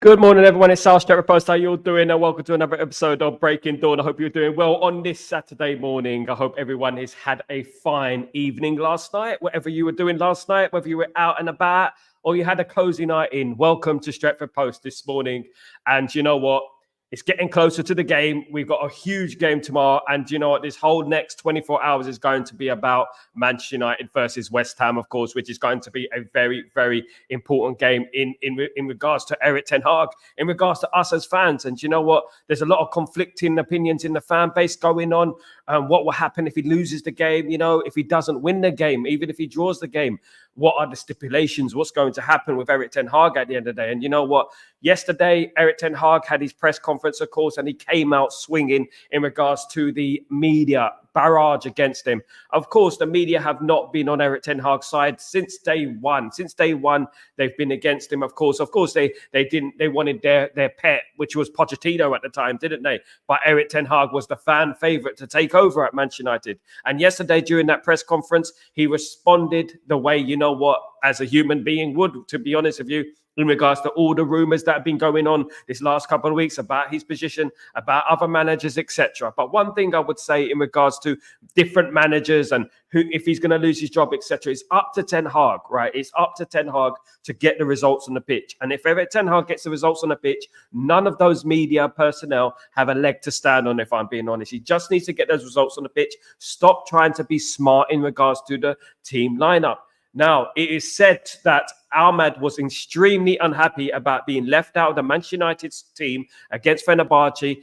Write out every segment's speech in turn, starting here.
Good morning, everyone. It's Sal Straight Post. How you all doing? And welcome to another episode of Breaking Dawn. I hope you're doing well on this Saturday morning. I hope everyone has had a fine evening last night, whatever you were doing last night, whether you were out and about or you had a cozy night in. Welcome to Stretford Post this morning. And you know what? It's getting closer to the game. We've got a huge game tomorrow. And you know what? This whole next 24 hours is going to be about Manchester United versus West Ham, of course, which is going to be a very, very important game in regards to Eric Ten Hag, in regards to us as fans. And you know what? There's a lot of conflicting opinions in the fan base going on. What will happen if he loses the game? You know, if he doesn't win the game, even if he draws the game, what are the stipulations? What's going to happen with Eric Ten Hag at the end of the day? And you know what? Yesterday, Eric Ten Hag had his press conference, of course, and he came out swinging in regards to the media barrage against him. Of course, the media have not been on Eric Ten Hag's side since day one. Since day one, they've been against him. Of course, they wanted their pet, which was Pochettino at the time, didn't they? But Eric Ten Hag was the fan favourite to take over at Manchester United. And yesterday, during that press conference, he responded the way, you know what, as a human being would, to be honest with you, in regards to all the rumours that have been going on this last couple of weeks about his position, about other managers, etc. But one thing I would say in regards to different managers and who, if he's going to lose his job, etc., it's up to Ten Hag, right? It's up to Ten Hag to get the results on the pitch. And if Eric Ten Hag gets the results on the pitch, none of those media personnel have a leg to stand on, if I'm being honest. He just needs to get those results on the pitch. Stop trying to be smart in regards to the team lineup. Now, it is said that Ahmad was extremely unhappy about being left out of the Manchester United's team against Fenerbahce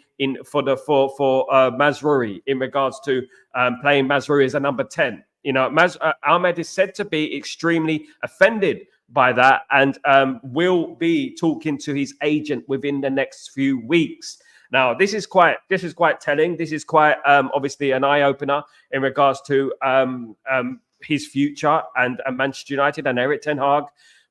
for Mazraoui in regards to playing Mazraoui as a number 10. You know, Ahmad is said to be extremely offended by that and will be talking to his agent within the next few weeks. Now, this is quite telling. This is quite obviously an eye opener in regards to his future and Manchester United and Eric Ten Hag.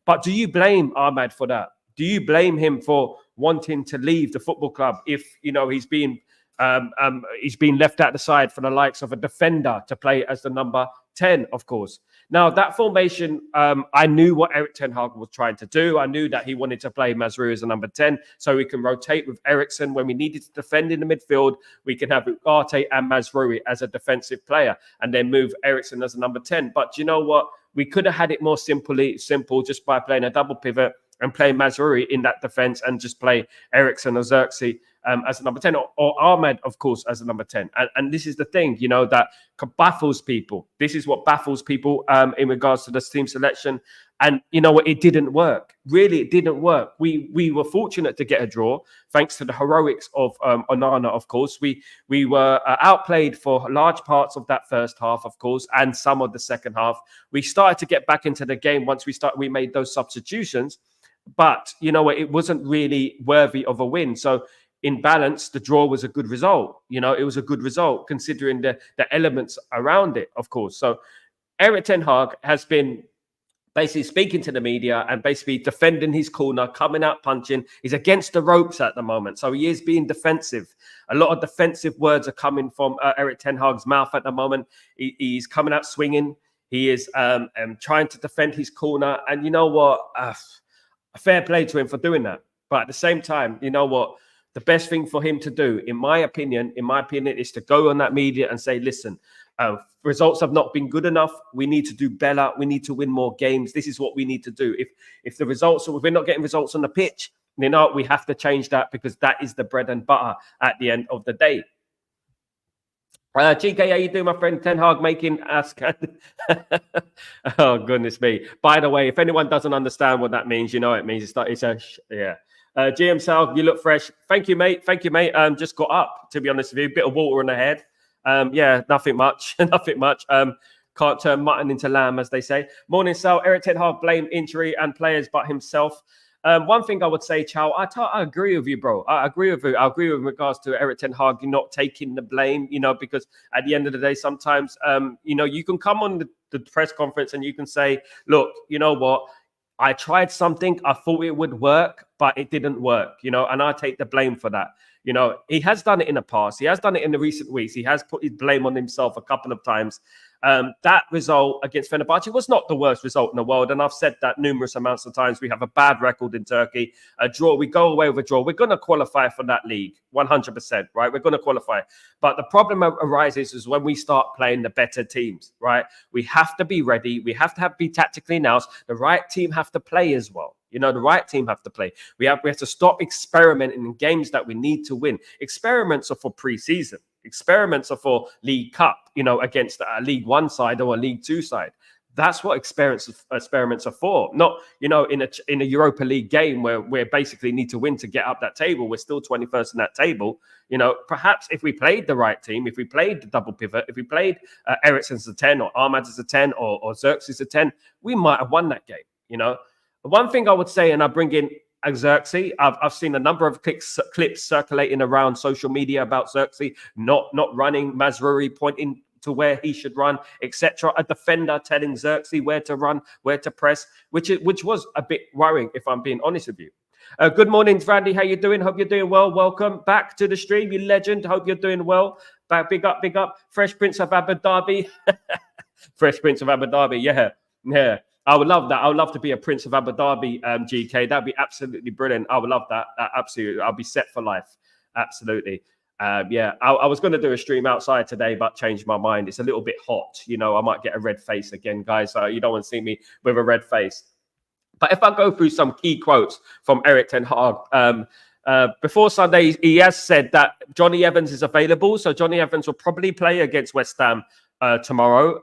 But do you blame Ahmad for that? Do you blame him for wanting to leave the football club if, you know, he's been left out the side for the likes of a defender to play as the number 10, of course? Now, that formation, I knew what Eric Ten Hag was trying to do. I knew that he wanted to play Mazraoui as a number 10 so we can rotate with Eriksen. When we needed to defend in the midfield, we can have Ugarte and Mazraoui as a defensive player and then move Eriksen as a number 10. But you know what? We could have had it more simple just by playing a double pivot and play Mazraoui in that defense and just play Eriksen or Xerxes as a number 10 or Ahmed, of course, as a number 10. And this is the thing, you know, that baffles people. This is what baffles people in regards to this team selection. And you know what? It didn't work. Really, it didn't work. We were fortunate to get a draw thanks to the heroics of Onana, of course. We were outplayed for large parts of that first half, of course, and some of the second half. We started to get back into the game once we made those substitutions. But you know what? It wasn't really worthy of a win. So in balance, the draw was a good result. You know, it was a good result considering the elements around it, of course. So Eric Ten Hag has been basically speaking to the media and basically defending his corner, coming out punching. He's against the ropes at the moment. So he is being defensive. A lot of defensive words are coming from Eric Ten Hag's mouth at the moment. He's coming out swinging. He is trying to defend his corner. And you know what? Fair play to him for doing that. But at the same time, you know what? The best thing for him to do, in my opinion, is to go on that media and say, listen, results have not been good enough. We need to do better. We need to win more games. This is what we need to do. If the results, if we're not getting results on the pitch, you know, we have to change that because that is the bread and butter at the end of the day. GK, how you doing, my friend? Ten Hag making us... Oh, goodness me. By the way, if anyone doesn't understand what that means, you know it means yeah. GM Sal, you look fresh. Thank you, mate. Just got up, to be honest with you. Bit of water on the head. Yeah, nothing much. Nothing much. Can't turn mutton into lamb, as they say. Morning, Sal. Eric Ten Hag blamed injury and players but himself. One thing I would say, Chow, I agree with you, bro. I agree with you. I agree with regards to Eric Ten Hag not taking the blame, you know, because at the end of the day, sometimes, you know, you can come on the press conference and you can say, look, you know what? I tried something. I thought it would work, but it didn't work, you know, and I take the blame for that. You know, he has done it in the past. He has done it in the recent weeks. He has put his blame on himself a couple of times. That result against Fenerbahce was not the worst result in the world. And I've said that numerous amounts of times. We have a bad record in Turkey. A draw, we go away with a draw. We're going to qualify for that league, 100%, right? We're going to qualify. But the problem arises is when we start playing the better teams, right? We have to be ready. We have to be tactically announced. The right team have to play as well. The right team have to play. We have to stop experimenting in games that we need to win. Experiments are for pre-season. Experiments are for League Cup, against a League One side or a League Two side. That's what experiments are for. Not, in a Europa League game where we basically need to win to get up that table. We're still 21st in that table. Perhaps if we played the right team, if we played the double pivot, if we played Ericsson as a 10 or Ahmad as a 10 or Xerxes as a 10, we might have won that game, One thing I would say, and I bring in Xerxes, I've seen a number of clips circulating around social media about Xerxes not running, Mazraoui pointing to where he should run, etc. A defender telling Xerxes where to run, where to press, which was a bit worrying, if I'm being honest with you. Good morning, Randy. How you doing? Hope you're doing well. Welcome back to the stream, you legend. Hope you're doing well. Big up. Fresh Prince of Abu Dhabi. Fresh Prince of Abu Dhabi. Yeah. I would love that. I would love to be a Prince of Abu Dhabi, GK. That'd be absolutely brilliant. I would love that. Absolutely. I'll be set for life. Absolutely. I was going to do a stream outside today, but changed my mind. It's a little bit hot. I might get a red face again, guys. So you don't want to see me with a red face. But if I go through some key quotes from Erik ten Hag, before Sunday, he has said that Johnny Evans is available. So Johnny Evans will probably play against West Ham tomorrow.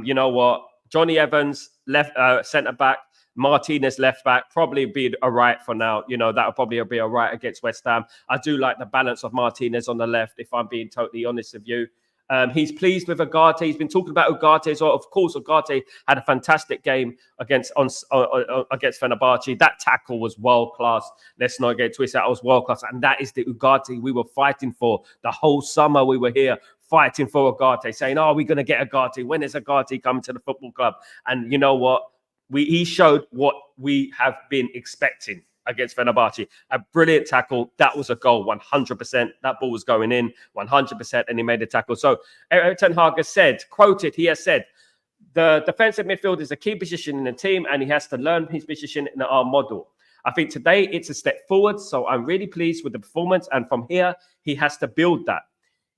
You know what? Johnny Evans, left centre back, Martinez left back, probably be all right for now. That'll probably be all right against West Ham. I do like the balance of Martinez on the left, if I'm being totally honest with you. He's pleased with Ugarte. He's been talking about Ugarte. So, of course, Ugarte had a fantastic game against Fenerbahce. That tackle was world-class. Let's not get twisted. That was world-class. And that is the Ugarte we were fighting for. The whole summer we were here fighting for Ugarte, saying, we're going to get Ugarte. When is Ugarte coming to the football club? And you know what? He showed what we have been expecting against Fenerbahce. A brilliant tackle. That was a goal, 100%. That ball was going in, 100%, and he made a tackle. So Erik ten Hag has said, quoted, he has said, the defensive midfield is a key position in the team, and he has to learn his position in our model. I think today it's a step forward, so I'm really pleased with the performance, and from here, he has to build that.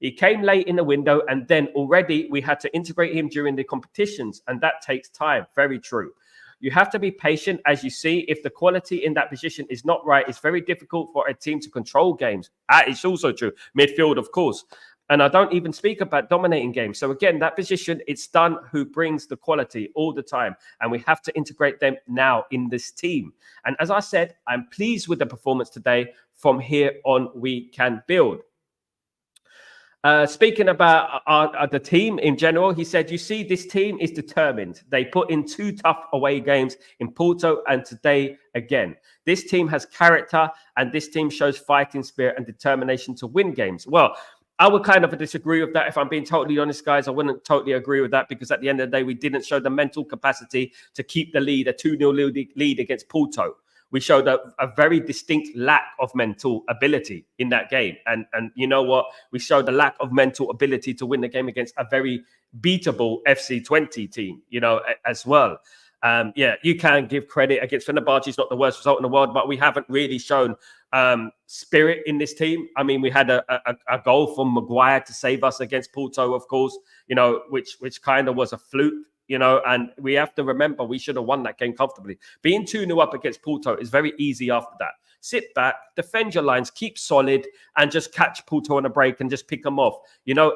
He came late in the window, and then already we had to integrate him during the competitions, and that takes time. Very true. You have to be patient, as you see. If the quality in that position is not right, it's very difficult for a team to control games. It's also true. Midfield, of course. And I don't even speak about dominating games. So again, that position, it's done who brings the quality all the time. And we have to integrate them now in this team. And as I said, I'm pleased with the performance today. From here on, we can build. Speaking about the team in general, he said, you see, this team is determined. They put in 2 tough away games in Porto and today again. This team has character and this team shows fighting spirit and determination to win games. Well, I would kind of disagree with that. If I'm being totally honest, guys, I wouldn't totally agree with that because at the end of the day, we didn't show the mental capacity to keep the lead, a 2-0 lead against Porto. We showed a very distinct lack of mental ability in that game. And you know what? We showed a lack of mental ability to win the game against a very beatable FC20 team, as well. You can give credit against Fenerbahce. It's not the worst result in the world, but we haven't really shown spirit in this team. I mean, we had a goal from Maguire to save us against Porto, of course, which kind of was a fluke. And we have to remember we should have won that game comfortably. Being 2-0 up against Porto is very easy after that. Sit back, defend your lines, keep solid, and just catch Porto on a break and just pick them off.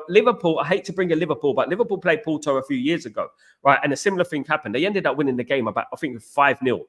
Liverpool, I hate to bring in Liverpool, but Liverpool played Porto a few years ago, right? And a similar thing happened. They ended up winning the game about, I think, 5-0.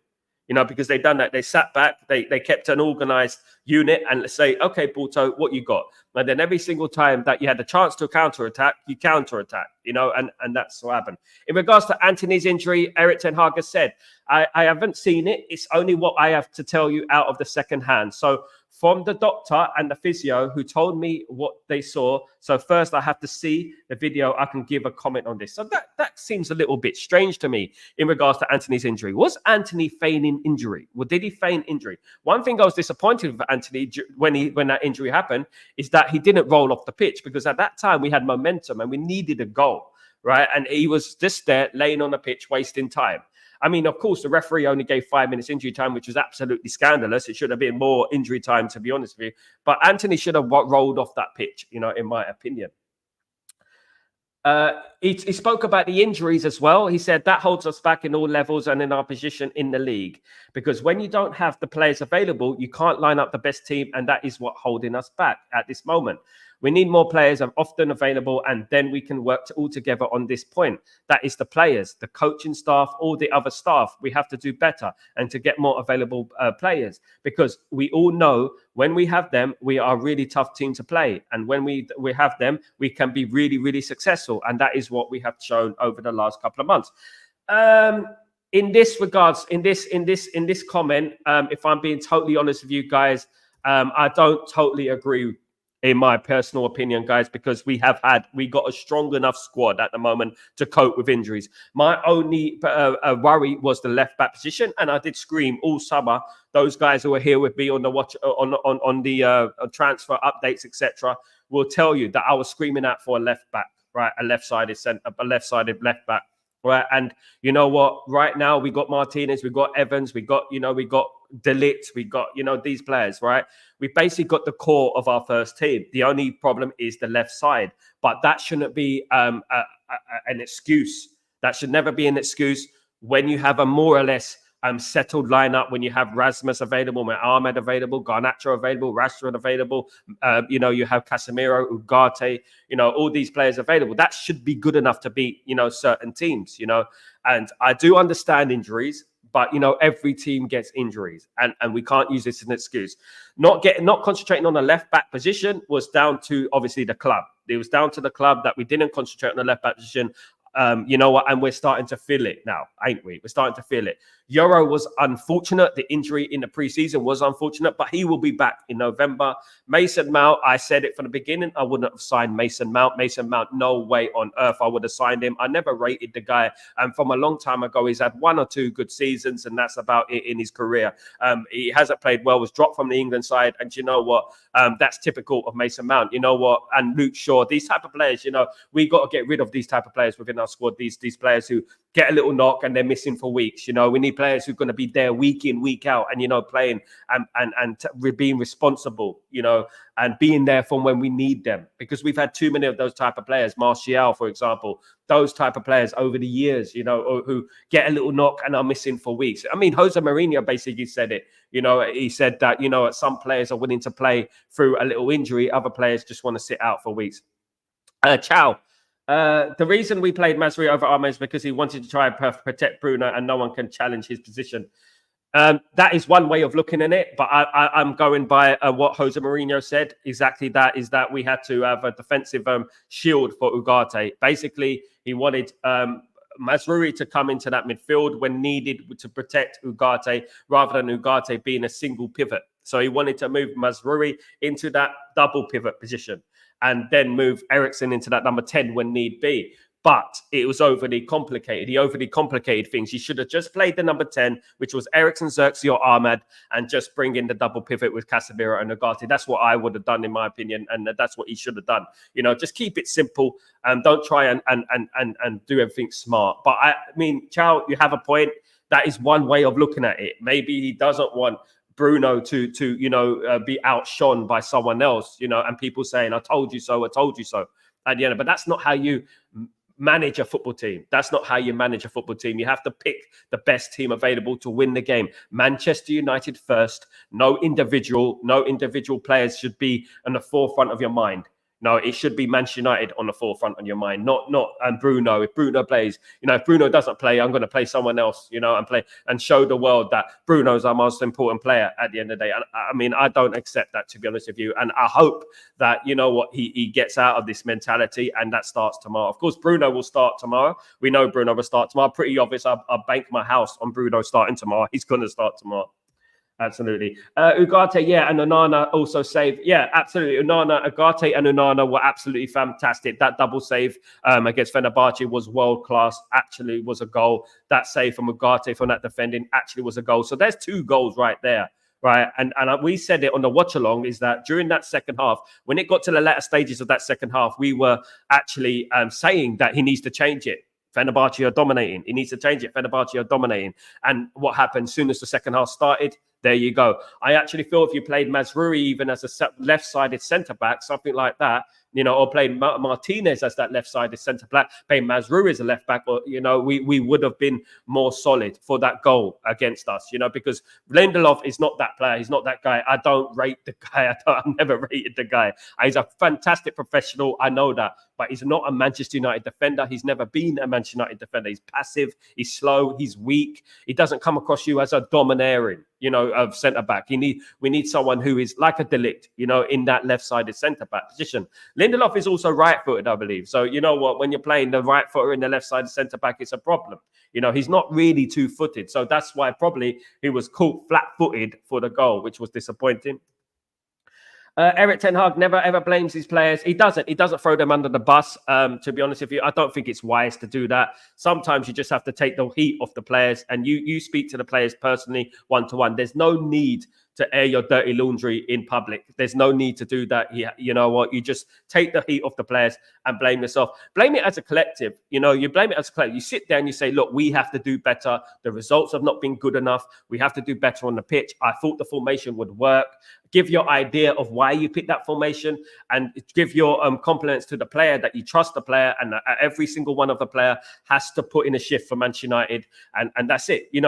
Because they've done that. They sat back, they kept an organized unit and let's say, okay, Porto, what you got? And then every single time that you had the chance to counterattack, you counterattack, and that's what happened. In regards to Antony's injury, Erik ten Hag has said, I haven't seen it. It's only what I have to tell you out of the second hand. So from the doctor and the physio who told me what they saw. So first I have to see the video. I can give a comment on this. So that seems a little bit strange to me in regards to Antony's injury. Was Antony feigning injury? Well, did he feign injury? One thing I was disappointed with Antony when that injury happened is that he didn't roll off the pitch because at that time we had momentum and we needed a goal. right? And he was just there laying on the pitch, wasting time. I mean, of course, the referee only gave 5 minutes injury time, which was absolutely scandalous. It should have been more injury time, to be honest with you. But Anthony should have rolled off that pitch, in my opinion. He spoke about the injuries as well. He said that holds us back in all levels and in our position in the league. Because when you don't have the players available, you can't line up the best team. And that is what's holding us back at this moment. We need more players often available, and then we can work all together on this point. That is the players, the coaching staff, all the other staff. We have to do better and to get more available players, because we all know when we have them, we are a really tough team to play. And when we have them, we can be really, really successful. And that is what we have shown over the last couple of months. In this regards, in this comment, if I'm being totally honest with you guys, I don't totally agree, in my personal opinion, guys, because we got a strong enough squad at the moment to cope with injuries. My only worry was the left back position, and I did scream all summer. Those guys who are here with me on the transfer updates, etc., will tell you that I was screaming out for a left back, right, a left-sided left back. Right. And you know what? Right now, we got Martinez, we got Evans, we got De Ligt, we got, these players, right? We basically got the core of our first team. The only problem is the left side. But that shouldn't be an excuse. That should never be an excuse when you have a more or less settled lineup, when you have Rasmus available, Ahmed available, Garnacho available, Rashford available, you have Casemiro, Ugarte, all these players available. That should be good enough to beat, certain teams, and I do understand injuries, but every team gets injuries, and we can't use this as an excuse. Not concentrating on the left back position was down to obviously the club. It was down to the club that we didn't concentrate on the left back position. You know what? And we're starting to feel it now, ain't we? We're starting to feel it. Euro was unfortunate. The injury in the preseason was unfortunate, but he will be back in November. Mason Mount, I said it from the beginning, I wouldn't have signed Mason Mount. Mason Mount, no way on earth I would have signed him. I never rated the guy. And from a long time ago, he's had 1 or 2 good seasons, and that's about it in his career. He hasn't played well, was dropped from the England side. And you know what? That's typical of Mason Mount. You know what? And Luke Shaw, these type of players, we got to get rid of these type of players within our squad. These players who get a little knock and they're missing for weeks. We need players who are going to be there week in, week out, and playing and being responsible, and being there from when we need them, because we've had too many of those type of players. Martial, for example, those type of players over the years, who get a little knock and are missing for weeks. I mean, Jose Mourinho basically said it. He said that some players are willing to play through a little injury, other players just want to sit out for weeks. Ciao. The reason we played Mazraoui over Arma is because he wanted to try and protect Bruno, and no one can challenge his position. That is one way of looking at it, but I'm going by what Jose Mourinho said. Exactly that is that we had to have a defensive shield for Ugarte. Basically, he wanted Mazraoui to come into that midfield when needed to protect Ugarte, rather than Ugarte being a single pivot. So he wanted to move Mazraoui into that double pivot position, and then move Eriksen into that number 10 when need be. But it was overly complicated. He overly complicated things. He should have just played the number 10, which was Eriksen, Xerxes, or Ahmed, and just bring in the double pivot with Casemiro and Ugarte. That's what I would have done, in my opinion, and that's what he should have done. Just keep it simple and don't try and do everything smart. But I mean, Chow, you have a point. That is one way of looking at it. Maybe he doesn't want Bruno to be outshone by someone else, and people saying, I told you so, at the end. But that's not how you manage a football team. That's not how you manage a football team. You have to pick the best team available to win the game. Manchester United first. No individual players should be on the forefront of your mind. No, it should be Manchester United on the forefront on your mind, not Bruno. If Bruno plays, if Bruno doesn't play, I'm going to play someone else, and play and show the world that Bruno's our most important player at the end of the day. I mean, I don't accept that, to be honest with you. And I hope that, he gets out of this mentality, and that starts tomorrow. Of course, Bruno will start tomorrow. We know Bruno will start tomorrow. Pretty obvious. I bank my house on Bruno starting tomorrow. He's going to start tomorrow. Absolutely. Ugarte, yeah, and Onana also saved. Yeah, absolutely. Ugarte and Onana were absolutely fantastic. That double save against Fenerbahce was world class. Actually was a goal. That save from Ugarte from that defending actually was a goal. So there's 2 goals right there. right? And we said it on the watch along, is that during that second half, when it got to the latter stages of that second half, we were actually saying that he needs to change it. Fenerbahce are dominating. He needs to change it. Fenerbahce are dominating. And what happened? As soon as the second half started, there you go. I actually feel if you played Mazraoui even as a left-sided centre-back, something like that, or played Martinez as that left-sided centre-back, playing Mazraoui as a left-back, or, we would have been more solid for that goal against us, because Lindelof is not that player. He's not that guy. I don't rate the guy. I've never rated the guy. He's a fantastic professional. I know that. But he's not a Manchester United defender. He's never been a Manchester United defender. He's passive. He's slow. He's weak. He doesn't come across you as a domineering, of centre-back. We need someone who is like a Delict, in that left-sided centre-back position. Lindelof is also right-footed, I believe. So, you know what? When you're playing the right footer in the left-sided centre-back, it's a problem. He's not really two-footed. So that's why probably he was caught flat-footed for the goal, which was disappointing. Erik ten Hag never ever blames his players. He doesn't throw them under the bus. To be honest with you, I don't think it's wise to do that. Sometimes you just have to take the heat off the players, and you speak to the players personally, one-to-one. There's no need to air your dirty laundry in public. There's no need to do that. You know what? You just take the heat off the players and blame yourself. Blame it as a collective. You blame it as a collective. You sit there and you say, look, we have to do better. The results have not been good enough. We have to do better on the pitch. I thought the formation would work. Give your idea of why you picked that formation, and give your compliments to the player, that you trust the player, and every single one of the player has to put in a shift for Manchester United, and that's it. You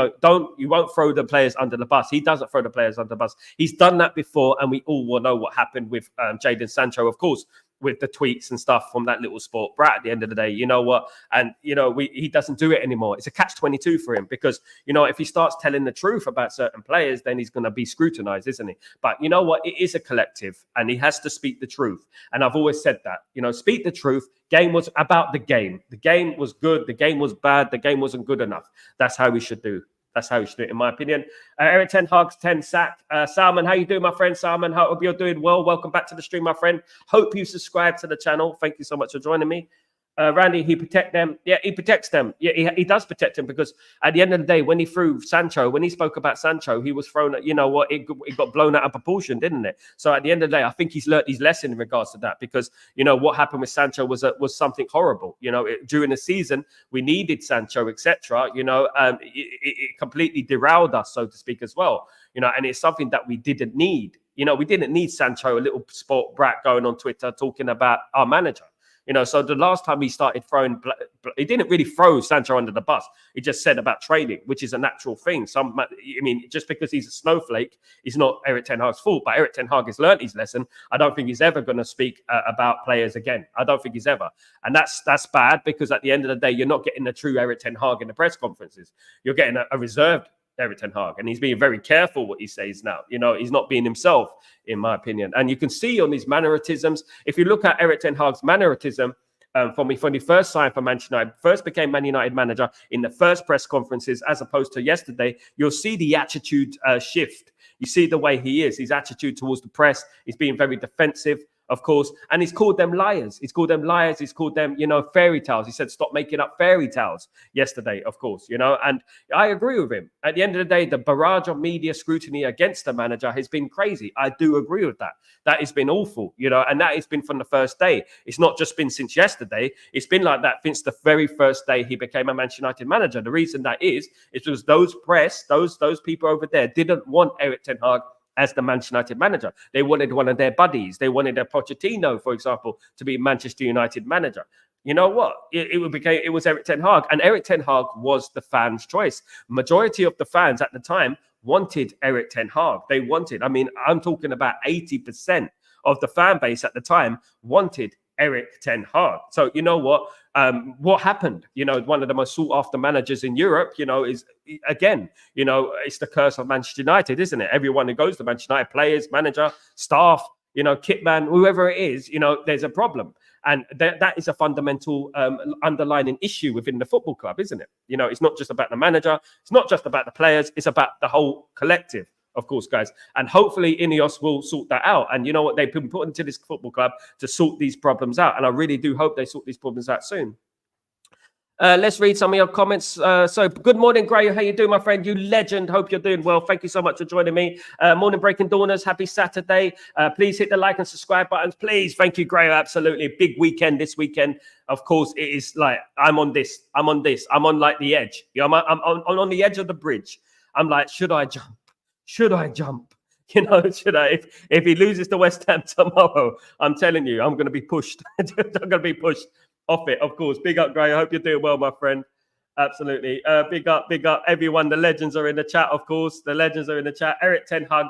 won't throw the players under the bus. He doesn't throw the players under the bus. He's done that before, and we all will know what happened with Jadon Sancho, of course, with the tweets and stuff from that little sport brat at the end of the day. You know what? And, he doesn't do it anymore. It's a catch-22 for him, because, if he starts telling the truth about certain players, then he's going to be scrutinized, isn't he? But you know what? It is a collective, and he has to speak the truth. And I've always said that, speak the truth. Game was about the game. The game was good. The game was bad. The game wasn't good enough. That's how we should do. That's how we should do it, in my opinion. Erik ten Hag's 10 sack. Salman, how you doing, my friend? Salman, hope you're doing well. Welcome back to the stream, my friend. Hope you subscribe to the channel. Thank you so much for joining me. Randy, he protect them. Yeah, he protects them. Yeah, he does protect them, because at the end of the day, when he spoke about Sancho, he was thrown at, it got blown out of proportion, didn't it? So at the end of the day, I think he's learned his lesson in regards to that, because, what happened with Sancho was something horrible. During the season, we needed Sancho, etc. It completely derailed us, so to speak, as well. And it's something that we didn't need. We didn't need Sancho, a little sport brat, going on Twitter talking about our manager. So the last time he started throwing, he didn't really throw Sancho under the bus. He just said about training, which is a natural thing. Just because he's a snowflake, it's not Erik ten Hag's fault. But Erik ten Hag has learned his lesson. I don't think he's ever going to speak about players again. I don't think he's ever. And that's bad, because at the end of the day, you're not getting the true Erik ten Hag in the press conferences. You're getting a reserved Erik ten Hag, and he's being very careful what he says now. He's not being himself, in my opinion. And you can see on these mannerisms, if you look at Erik ten Hag's mannerism from when he first signed for Manchester United, first became Man United manager, in the first press conferences, as opposed to yesterday, you'll see the attitude shift. You see the way he is, his attitude towards the press. He's being very defensive, of course, and he's called them liars. He's called them liars. He's called them, fairy tales. He said, stop making up fairy tales yesterday, of course, and I agree with him. At the end of the day, the barrage of media scrutiny against the manager has been crazy. I do agree with that. That has been awful, and that has been from the first day. It's not just been since yesterday. It's been like that since the very first day he became a Manchester United manager. The reason that is because those press, those people over there didn't want Erik ten Hag as the Manchester United manager. They wanted one of their buddies. They wanted a Pochettino, for example, to be Manchester United manager. You know what? It was Erik ten Hag, and Erik ten Hag was the fans' choice. Majority of the fans at the time wanted Erik ten Hag. They wanted, I'm talking about 80% of the fan base at the time wanted Erik ten Hag. So you know what happened? One of the most sought after managers in Europe, is again, it's the curse of Manchester United, isn't it? Everyone who goes to Manchester United, players, manager, staff, kit man, whoever it is, there's a problem. And that is a fundamental underlying issue within the football club, isn't it? It's not just about the manager. It's not just about the players. It's about the whole collective, of course, guys. And hopefully Ineos will sort that out. And you know what? They've been put into this football club to sort these problems out. And I really do hope they sort these problems out soon. Let's read some of your comments. So, good morning, Gray. How you doing, my friend? You legend. Hope you're doing well. Thank you so much for joining me. Morning, Breaking Dawners. Happy Saturday. Please hit the like and subscribe buttons, please. Thank you, Gray. Absolutely. Big weekend this weekend. Of course, it is like I'm on this. I'm on like the edge. You know, I'm on the edge of the bridge. I'm like, should I jump? Should I jump? You know, should I? If he loses to West Ham tomorrow, I'm telling you, I'm going to be pushed. I'm going to be pushed off it, of course. Big up, Gray. I hope you're doing well, my friend. Absolutely. Big up, everyone. The legends are in the chat, of course. The legends are in the chat. Eric Ten Hag.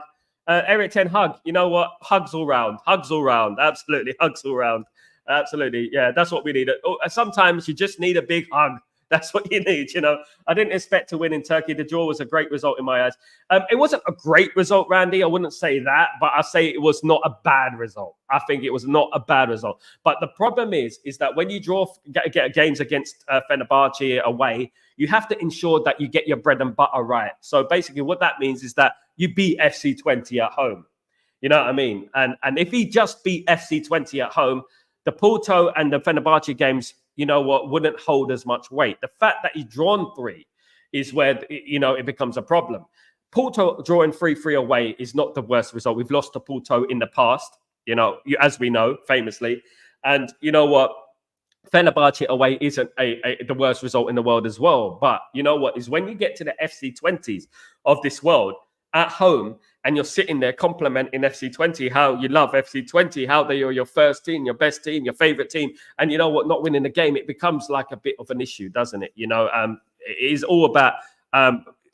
Eric Ten Hag. You know what? Hugs all round. Hugs all round. Absolutely. Hugs all round. Absolutely. Yeah, that's what we need. Sometimes you just need a big hug. That's what you need, you know. I didn't expect to win in Turkey. The draw was a great result in my eyes. It wasn't a great result, Randy. I wouldn't say that, but I say it was not a bad result. I think it was not a bad result. But the problem is that when you draw get games against Fenerbahce away, you have to ensure that you get your bread and butter right. So basically what that means is that you beat FC20 at home. You know what I mean? And if he just beat FC20 at home, the Porto and the Fenerbahce games, you know what, wouldn't hold as much weight. The fact that he's drawn 3 is where, you know, it becomes a problem. Porto drawing 3-3 away is not the worst result. We've lost to Porto in the past, you know, as we know, famously. And you know what? Fenerbahce away isn't the worst result in the world as well. But you know what? Is when you get to the FC20s of this world at home, and you're sitting there complimenting FC20, how you love FC20, how they are your first team, your best team, your favorite team. And you know what, not winning the game, it becomes like a bit of an issue, doesn't it? You know, it is all about,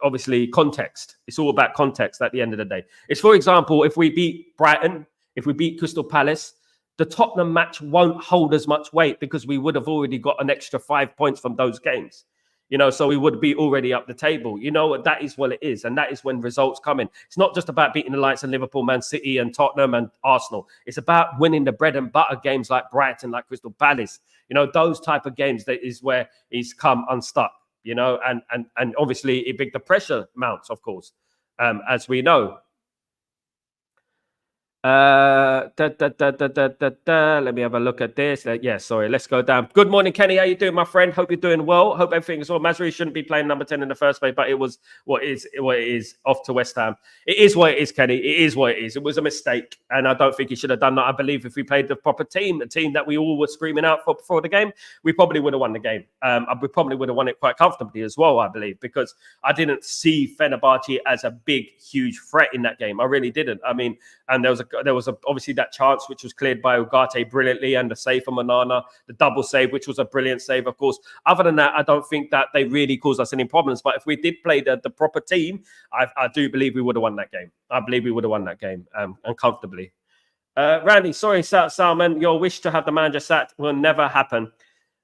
obviously, context. It's all about context at the end of the day. It's, for example, if we beat Brighton, if we beat Crystal Palace, the Tottenham match won't hold as much weight because we would have already got an extra 5 points from those games. You know, so we would be already up the table. You know, that is what it is. And that is when results come in. It's not just about beating the likes of Liverpool, Man City and Tottenham and Arsenal. It's about winning the bread and butter games like Brighton, like Crystal Palace. You know, those type of games, that is where he's come unstuck, you know, and obviously the pressure mounts, of course, as we know. Let me have a look at this. Sorry, let's go down. Good morning, Kenny. How you doing, my friend? Hope you're doing well. Hope everything is well. Mazraoui shouldn't be playing number 10 in the first place, but it was what it is off to West Ham. It is what it is, Kenny. It is what it is. It was a mistake, and I don't think he should have done that. I believe if we played the proper team, the team that we all were screaming out for before the game, we probably would have won the game. We probably would have won it quite comfortably as well, I believe, because I didn't see Fenerbahce as a big, huge threat in that game. I really didn't. I mean, and there was obviously that chance which was cleared by Ugarte brilliantly, and the save from Onana, the double save, which was a brilliant save, of course. Other than that, I don't think that they really caused us any problems. But if we did play the proper team, I do believe we would have won that game. I believe we would have won that game and comfortably. Randy, sorry, Salman, your wish to have the manager sacked will never happen.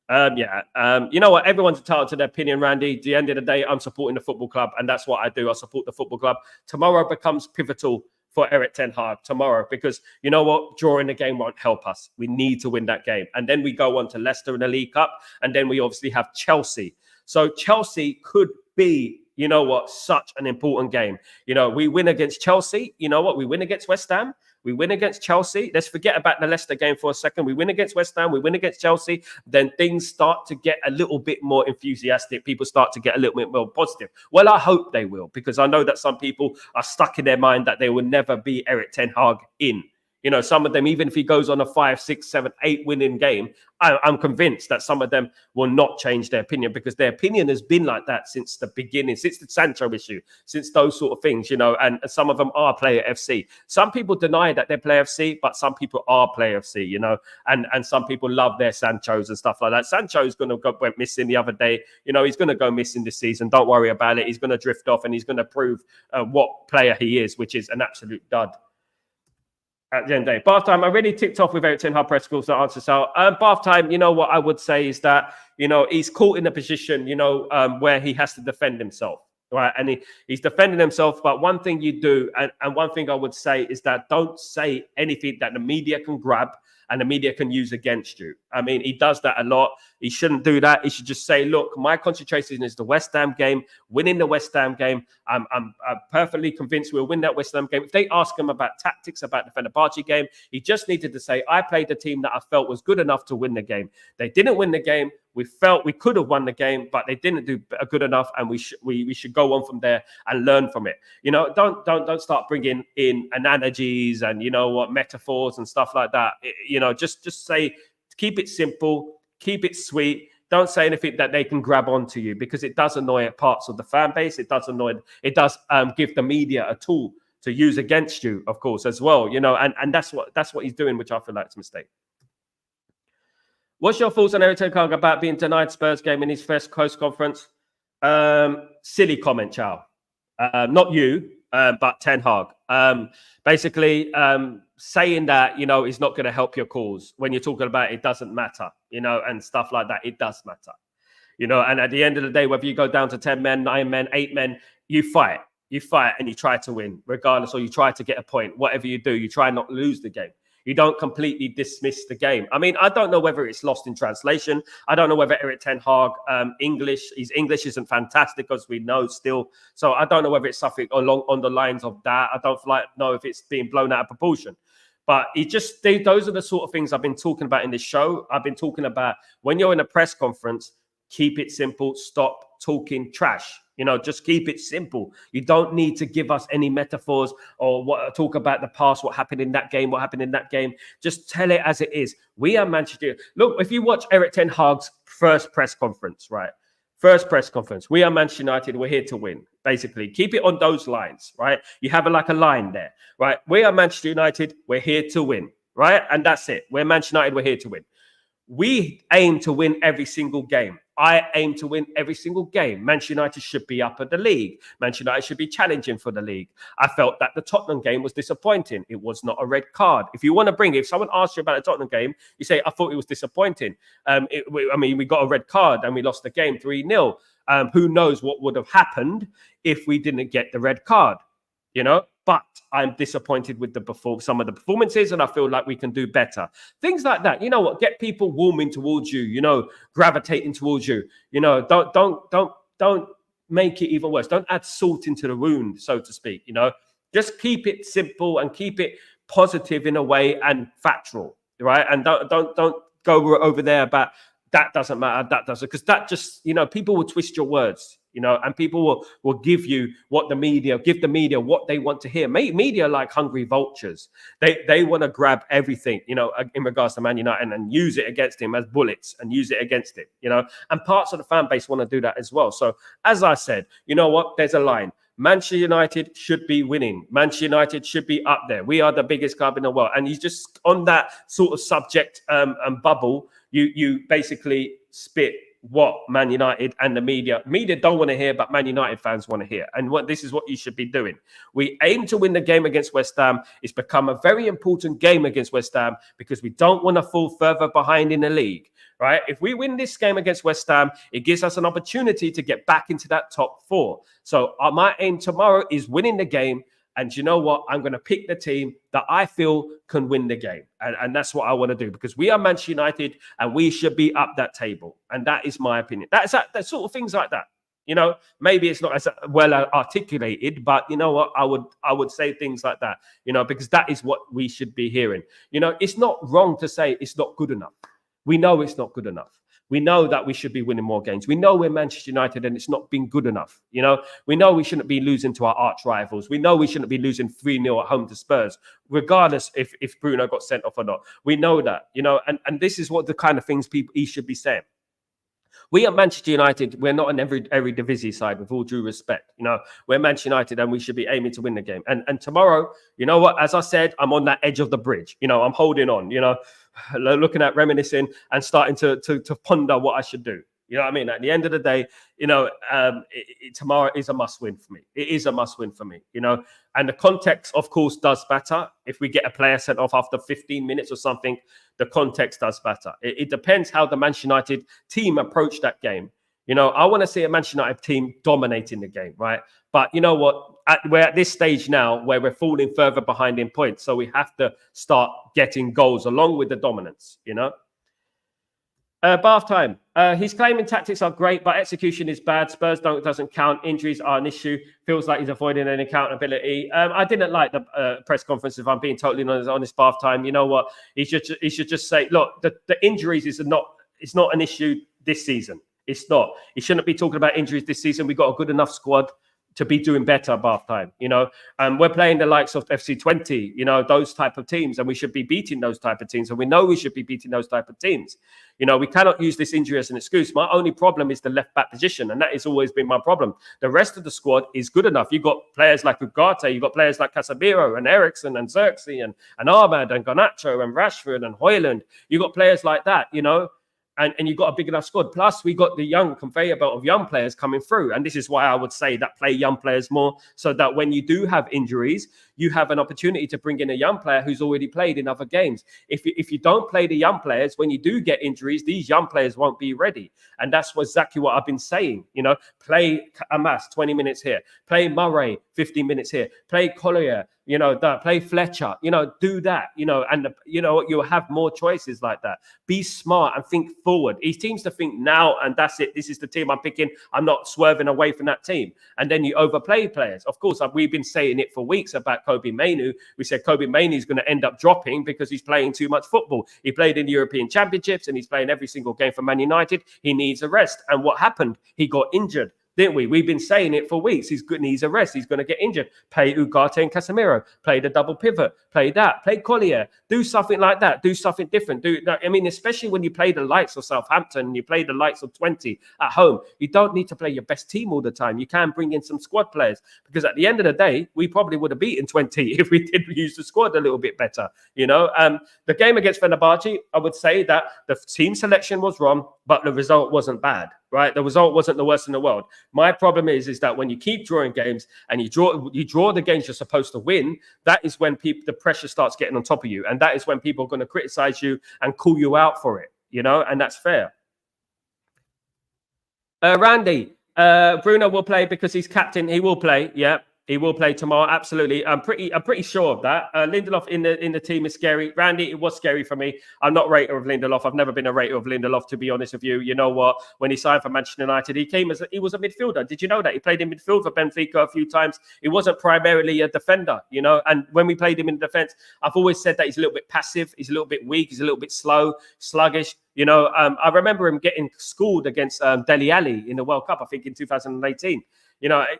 You know what? Everyone's entitled to their opinion, Randy. At the end of the day, I'm supporting the football club, and that's what I do. I support the football club. Tomorrow becomes pivotal for Eric Ten Hag tomorrow, because you know what? Drawing the game won't help us. We need to win that game. And then we go on to Leicester in the League Cup, and then we obviously have Chelsea. So Chelsea could be, you know what, such an important game. You know, we win against Chelsea. You know what? We win against West Ham. We win against Chelsea. Let's forget about the Leicester game for a second. We win against West Ham. We win against Chelsea. Then things start to get a little bit more enthusiastic. People start to get a little bit more positive. Well, I hope they will, because I know that some people are stuck in their mind that they will never be Eric Ten Hag in. You know, some of them, even if he goes on a 5, 6, 7, 8 winning game, I'm convinced that some of them will not change their opinion, because their opinion has been like that since the beginning, since the Sancho issue, since those sort of things, you know, and some of them are Player FC. Some people deny that they're Player FC, but some people are Player FC, you know, and some people love their Sanchos and stuff like that. Sancho's going to went missing the other day. You know, he's going to go missing this season. Don't worry about it. He's going to drift off, and he's going to prove what player he is, which is an absolute dud. At the end of the day, bath time. I really ticked off with Eric Ten Hag press schools to answer. So, bath time. You know what I would say is that, you know, he's caught in a position, you know, where he has to defend himself, right? And he's defending himself. But one thing you do, and one thing I would say is that don't say anything that the media can grab and the media can use against you. I mean, he does that a lot. He shouldn't do that. He should just say, look, my concentration is the West Ham game, winning the West Ham game. I'm perfectly convinced we'll win that West Ham game. If they ask him about tactics, about the Fenerbahce game, he just needed to say, I played the team that I felt was good enough to win the game. They didn't win the game. We felt we could have won the game, but they didn't do good enough, and we should go on from there and learn from it. Don't start bringing in analogies and metaphors and stuff like that. Just say, keep it simple, keep it sweet. Don't say anything that they can grab onto you, because it does annoy parts of the fan base. It does give the media a tool to use against you, of course, as well. And that's what he's doing, which I feel like it's a mistake. What's your thoughts on Erik ten Hag about being denied Spurs game in his first post conference? Silly comment, Chow. Not you, but Ten Hag. Basically, saying that, he's not going to help your cause when you're talking about it doesn't matter, and stuff like that. It does matter, and at the end of the day, whether you go down to 10 men, 9 men, 8 men, you fight and you try to win regardless, or you try to get a point. Whatever you do, you try not to lose the game. You don't completely dismiss the game. I mean, I don't know whether it's lost in translation. I don't know whether Erik ten Hag, his English isn't fantastic, as we know still. So I don't know whether it's something along on the lines of that. I don't know if it's being blown out of proportion. But those are the sort of things I've been talking about in this show. I've been talking about when you're in a press conference, keep it simple. Stop talking trash. Just keep it simple. You don't need to give us any metaphors or talk about the past, what happened in that game, Just tell it as it is. We are Manchester. Look, if you watch Erik ten Hag's first press conference, right? First press conference. We are Manchester United. We're here to win. Basically, keep it on those lines, right? You have a line there, right? We are Manchester United. We're here to win, right? And that's it. We're Manchester United. We're here to win. We aim to win every single game. I aim to win every single game. Manchester United should be up at the league. Manchester United should be challenging for the league. I felt that the Tottenham game was disappointing. It was not a red card. If someone asks you about the Tottenham game, you say, I thought it was disappointing. We got a red card and we lost the game 3-0. Who knows what would have happened if we didn't get the red card, But I'm disappointed with some of the performances, and I feel like we can do better. Things like that. You know what? Get people warming towards you, gravitating towards you. Don't make it even worse. Don't add salt into the wound, so to speak. Just keep it simple and keep it positive in a way and factual, right? And don't go over there about that doesn't matter, that doesn't, because that just, people will twist your words, and people will give the media what they want to hear. Media like hungry vultures. They want to grab everything, in regards to Man United and use it against him as bullets and use it against him, and parts of the fan base want to do that as well. So as I said, there's a line. Manchester United should be winning. Manchester United should be up there. We are the biggest club in the world. And you just, on that sort of subject and bubble, you basically spit what Man United and the media don't want to hear, but Man United fans want to hear. And this is what you should be doing. We aim to win the game against West Ham. It's become a very important game against West Ham because we don't want to fall further behind in the league, right? If we win this game against West Ham, it gives us an opportunity to get back into that top 4. So my aim tomorrow is winning the game. And you know what? I'm going to pick the team that I feel can win the game. And that's what I want to do, because we are Manchester United and we should be up that table. And that is my opinion. That's sort of things like that. Maybe it's not as well articulated, but you know what? I would say things like that, because that is what we should be hearing. It's not wrong to say it's not good enough. We know it's not good enough. We know that we should be winning more games. We know we're Manchester United and it's not been good enough. We know we shouldn't be losing to our arch rivals. We know we shouldn't be losing 3-0 at home to Spurs, regardless if Bruno got sent off or not. We know that, and this is what the kind of things he should be saying. We are Manchester United. We're not an every division side, with all due respect. We're Manchester United and we should be aiming to win the game. And tomorrow, you know what? As I said, I'm on that edge of the bridge. I'm holding on, looking at reminiscing and starting to ponder what I should do. You know what I mean? At the end of the day, tomorrow is a must win for me. It is a must win for me, and the context, of course, does matter. If we get a player sent off after 15 minutes or something, the context does matter. It depends how the Manchester United team approach that game. I want to see a Manchester United team dominating the game, right? But you know what? We're at this stage now where we're falling further behind in points. So we have to start getting goals along with the dominance, Bath time. His claiming tactics are great, but execution is bad. Spurs doesn't count. Injuries are an issue. Feels like he's avoiding any accountability. I didn't like the press conference. If I'm being totally honest, Bath time. You know what? He should just say, look, the injuries is not. It's not an issue this season. It's not. He shouldn't be talking about injuries this season. We got a good enough squad to be doing better Bath time, we're playing the likes of FC20, those type of teams, and we should be beating those type of teams, and we know we should be beating those type of teams. We cannot use this injury as an excuse. My only problem is the left back position, and that has always been my problem. The rest of the squad is good enough. You've got players like Ugarte, you've got players like Casemiro and Eriksen and Xerxes and Ahmad and Garnacho and Rashford and Højlund. You've got players like that, And you've got a big enough squad. Plus, we got the young conveyor belt of young players coming through. And this is why I would say that play young players more, so that when you do have injuries, you have an opportunity to bring in a young player who's already played in other games. If you don't play the young players, when you do get injuries, these young players won't be ready. And that's exactly what I've been saying. Play Hag'S 20 minutes here. Play Murray 15 minutes here. Play Collier. Play Fletcher, do that, and you'll have more choices like that. Be smart and think forward. He seems to think now, and that's it. This is the team I'm picking. I'm not swerving away from that team. And then you overplay players. Of course, we've been saying it for weeks about Kobbie Mainoo. We said Kobbie Mainoo is going to end up dropping because he's playing too much football. He played in the European Championships and he's playing every single game for Man United. He needs a rest. And what happened? He got injured. Didn't we? We've been saying it for weeks. He's good, needs a rest. He's going to get injured. Play Ugarte and Casemiro. Play the double pivot. Play that. Play Collier. Do something like that. Do something different. Especially when you play the likes of Southampton and you play the likes of 20 at home, you don't need to play your best team all the time. You can bring in some squad players, because at the end of the day, we probably would have beaten 20 if we did use the squad a little bit better. The game against Fenerbahce, I would say that the team selection was wrong, but the result wasn't bad. Right, the result wasn't the worst in the world. My problem is that when you keep drawing games and you draw the games you're supposed to win, that is when the pressure starts getting on top of you, and that is when people are going to criticize you and call you out for it. And that's fair. Randy, Bruno will play because he's captain. He will play. Yeah. He will play tomorrow. Absolutely. I'm pretty sure of that. Lindelof in the team is scary. Randy, it was scary for me. I'm not a rater of Lindelof. I've never been a rater of Lindelof, to be honest with you. You know what? When he signed for Manchester United, he was a midfielder. Did you know that? He played in midfield for Benfica a few times. He wasn't primarily a defender, and when we played him in defense, I've always said that he's a little bit passive. He's a little bit weak. He's a little bit slow, sluggish. I remember him getting schooled against Dele Alli in the World Cup, I think in 2018.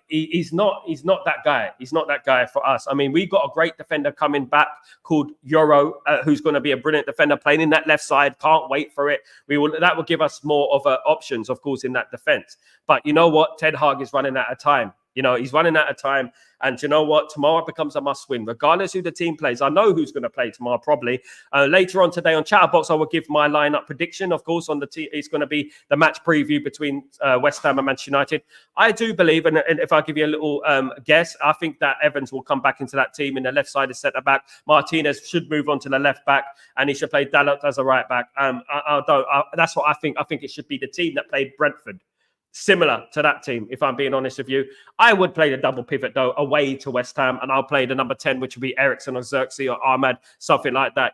He's not that guy. He's not that guy for us. I mean, we got a great defender coming back called Euro, who's going to be a brilliant defender playing in that left side. Can't wait for it. That will give us more of options, of course, in that defense. But you know what? Ten Hag is running out of time. He's running out of time. And you know what? Tomorrow becomes a must win, regardless who the team plays. I know who's going to play tomorrow, probably. Later on today on Chatterbox, I will give my lineup prediction. Of course, on the it's going to be the match preview between West Ham and Manchester United. I do believe, and if I give you a little guess, I think that Evans will come back into that team in the left side as centre back. Martinez should move on to the left back, and he should play Dalot as a right back. That's what I think. I think it should be the team that played Brentford. Similar to that team, if I'm being honest with you. I would play the double pivot, though, away to West Ham, and I'll play the number 10, which would be Eriksen or Xerxes or Ahmad, something like that,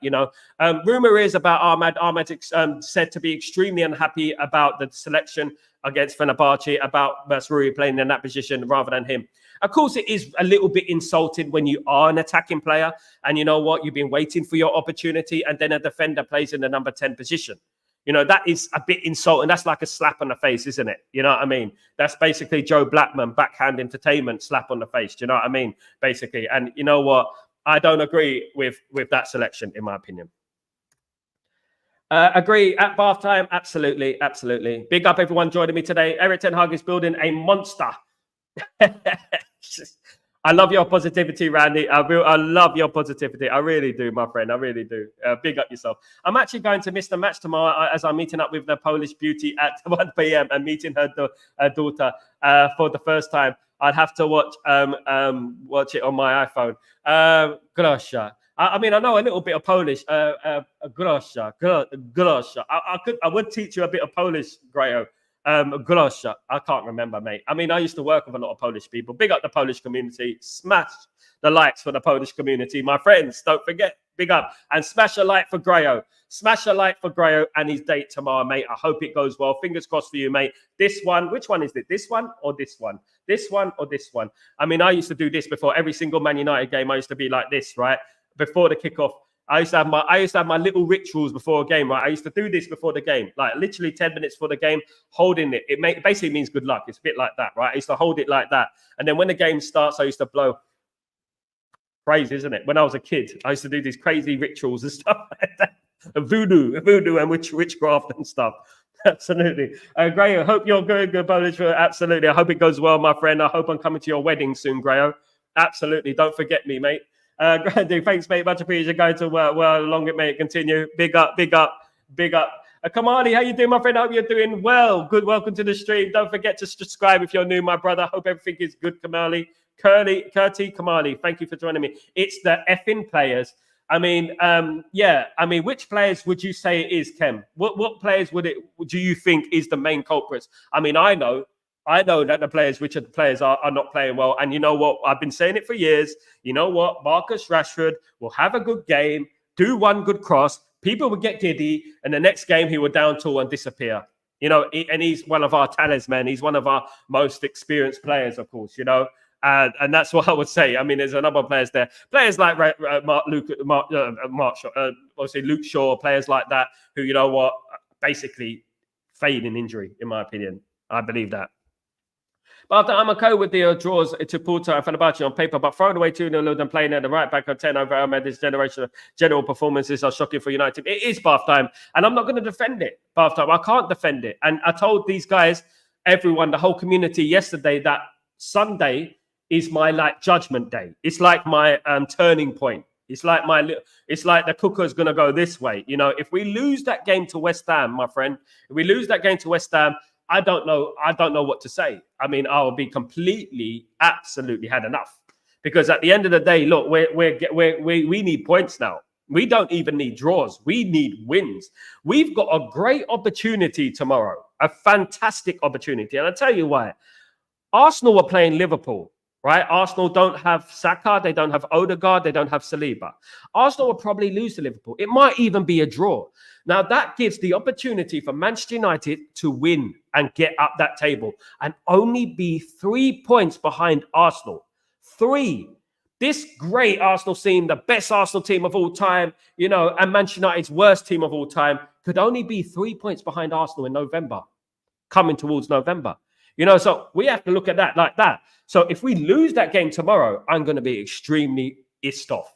Rumour is about Ahmad. Ahmad's said to be extremely unhappy about the selection against Fenerbahce, about Mazraoui playing in that position rather than him. Of course, it is a little bit insulting when you are an attacking player, and you know what? You've been waiting for your opportunity, and then a defender plays in the number 10 position. That is a bit insulting. That's like a slap on the face, isn't it? You know what I mean? That's basically Joe Blackman, backhand entertainment, slap on the face. Do you know what I mean? Basically. And you know what? I don't agree with that selection, in my opinion. Agree at bath time? Absolutely. Absolutely. Big up everyone joining me today. Erik ten Hag is building a monster. I love your positivity, Randy. I love your positivity. I really do, my friend. I really do. Big up yourself. I'm actually going to miss the match tomorrow as I'm meeting up with the Polish beauty at 1 p.m. and meeting her daughter for the first time. I'd have to watch it on my iPhone. Grosza. I mean, I know a little bit of Polish. Grosza. Grosza. I would teach you a bit of Polish, Grayo. Grosza. I can't remember, mate. I mean, I used to work with a lot of Polish people. Big up the Polish community. Smash the likes for the Polish community. My friends, don't forget. Big up. And smash a like for Grayo. Smash a like for Grayo and his date tomorrow, mate. I hope it goes well. Fingers crossed for you, mate. This one, which one is it? This one or this one? This one or this one? I mean, I used to do this before every single Man United game. I used to be like this, right? Before the kickoff. I used to have my little rituals before a game, right? I used to do this before the game, like literally 10 minutes before the game, holding it. It basically means good luck. It's a bit like that, right? I used to hold it like that. And then when the game starts, I used to blow. Crazy, isn't it? When I was a kid, I used to do these crazy rituals and stuff like that. Voodoo and witchcraft and stuff. Absolutely. Grayo, I hope you're good, Polish. Absolutely. I hope it goes well, my friend. I hope I'm coming to your wedding soon, Grayo. Absolutely. Don't forget me, mate. Grandy, thanks, mate. Much appreciated. Going to work. Well, long it, mate. Continue. Big up, big up, big up. Kamali, how you doing, my friend? I hope you're doing well. Good. Welcome to the stream. Don't forget to subscribe if you're new, my brother. Hope everything is good, Kamali. Curty Kamali, thank you for joining me. It's the effing players. I mean, yeah. I mean, which players would you say it is, Kem? What players do you think is the main culprits? I mean, I know that the players, which of the players are not playing well. And you know what? I've been saying it for years. You know what? Marcus Rashford will have a good game, do one good cross. People will get giddy. And the next game, he will down tool and disappear. You know, and he's one of our talisman. He's one of our most experienced players, of course, you know. And that's what I would say. I mean, there's a number of players there. Players like Luke Shaw, players like that who, you know what, basically fade in injury, in my opinion. I believe that. But I'm okay with the draws to Porto and Fenerbahce on paper, but throwing away 2-0 and playing at the right back of 10 over Ahmed, this generation of general performances are shocking for United. It is bath time, and I'm not going to defend it. Bath time. I can't defend it. And I told these guys, everyone, the whole community yesterday that Sunday is my judgment day. It's like my turning point. It's like the cooker's going to go this way. You know, if we lose that game to West Ham, my friend, if we lose that game to West Ham, I don't know what to say. I mean, I'll be absolutely had enough. Because at the end of the day, look, we need points now. We don't even need draws. We need wins. We've got a great opportunity tomorrow, a fantastic opportunity. And I'll tell you why. Arsenal are playing Liverpool, right? Arsenal don't have Saka, they don't have Odegaard, they don't have Saliba. Arsenal will probably lose to Liverpool. It might even be a draw. Now, that gives the opportunity for Manchester United to win and get up that table and only be 3 points behind Arsenal. 3. This great Arsenal team, the best Arsenal team of all time, you know, and Manchester United's worst team of all time, could only be 3 points behind Arsenal in November, coming towards November. You know, so we have to look at that like that. So if we lose that game tomorrow, I'm going to be extremely pissed off,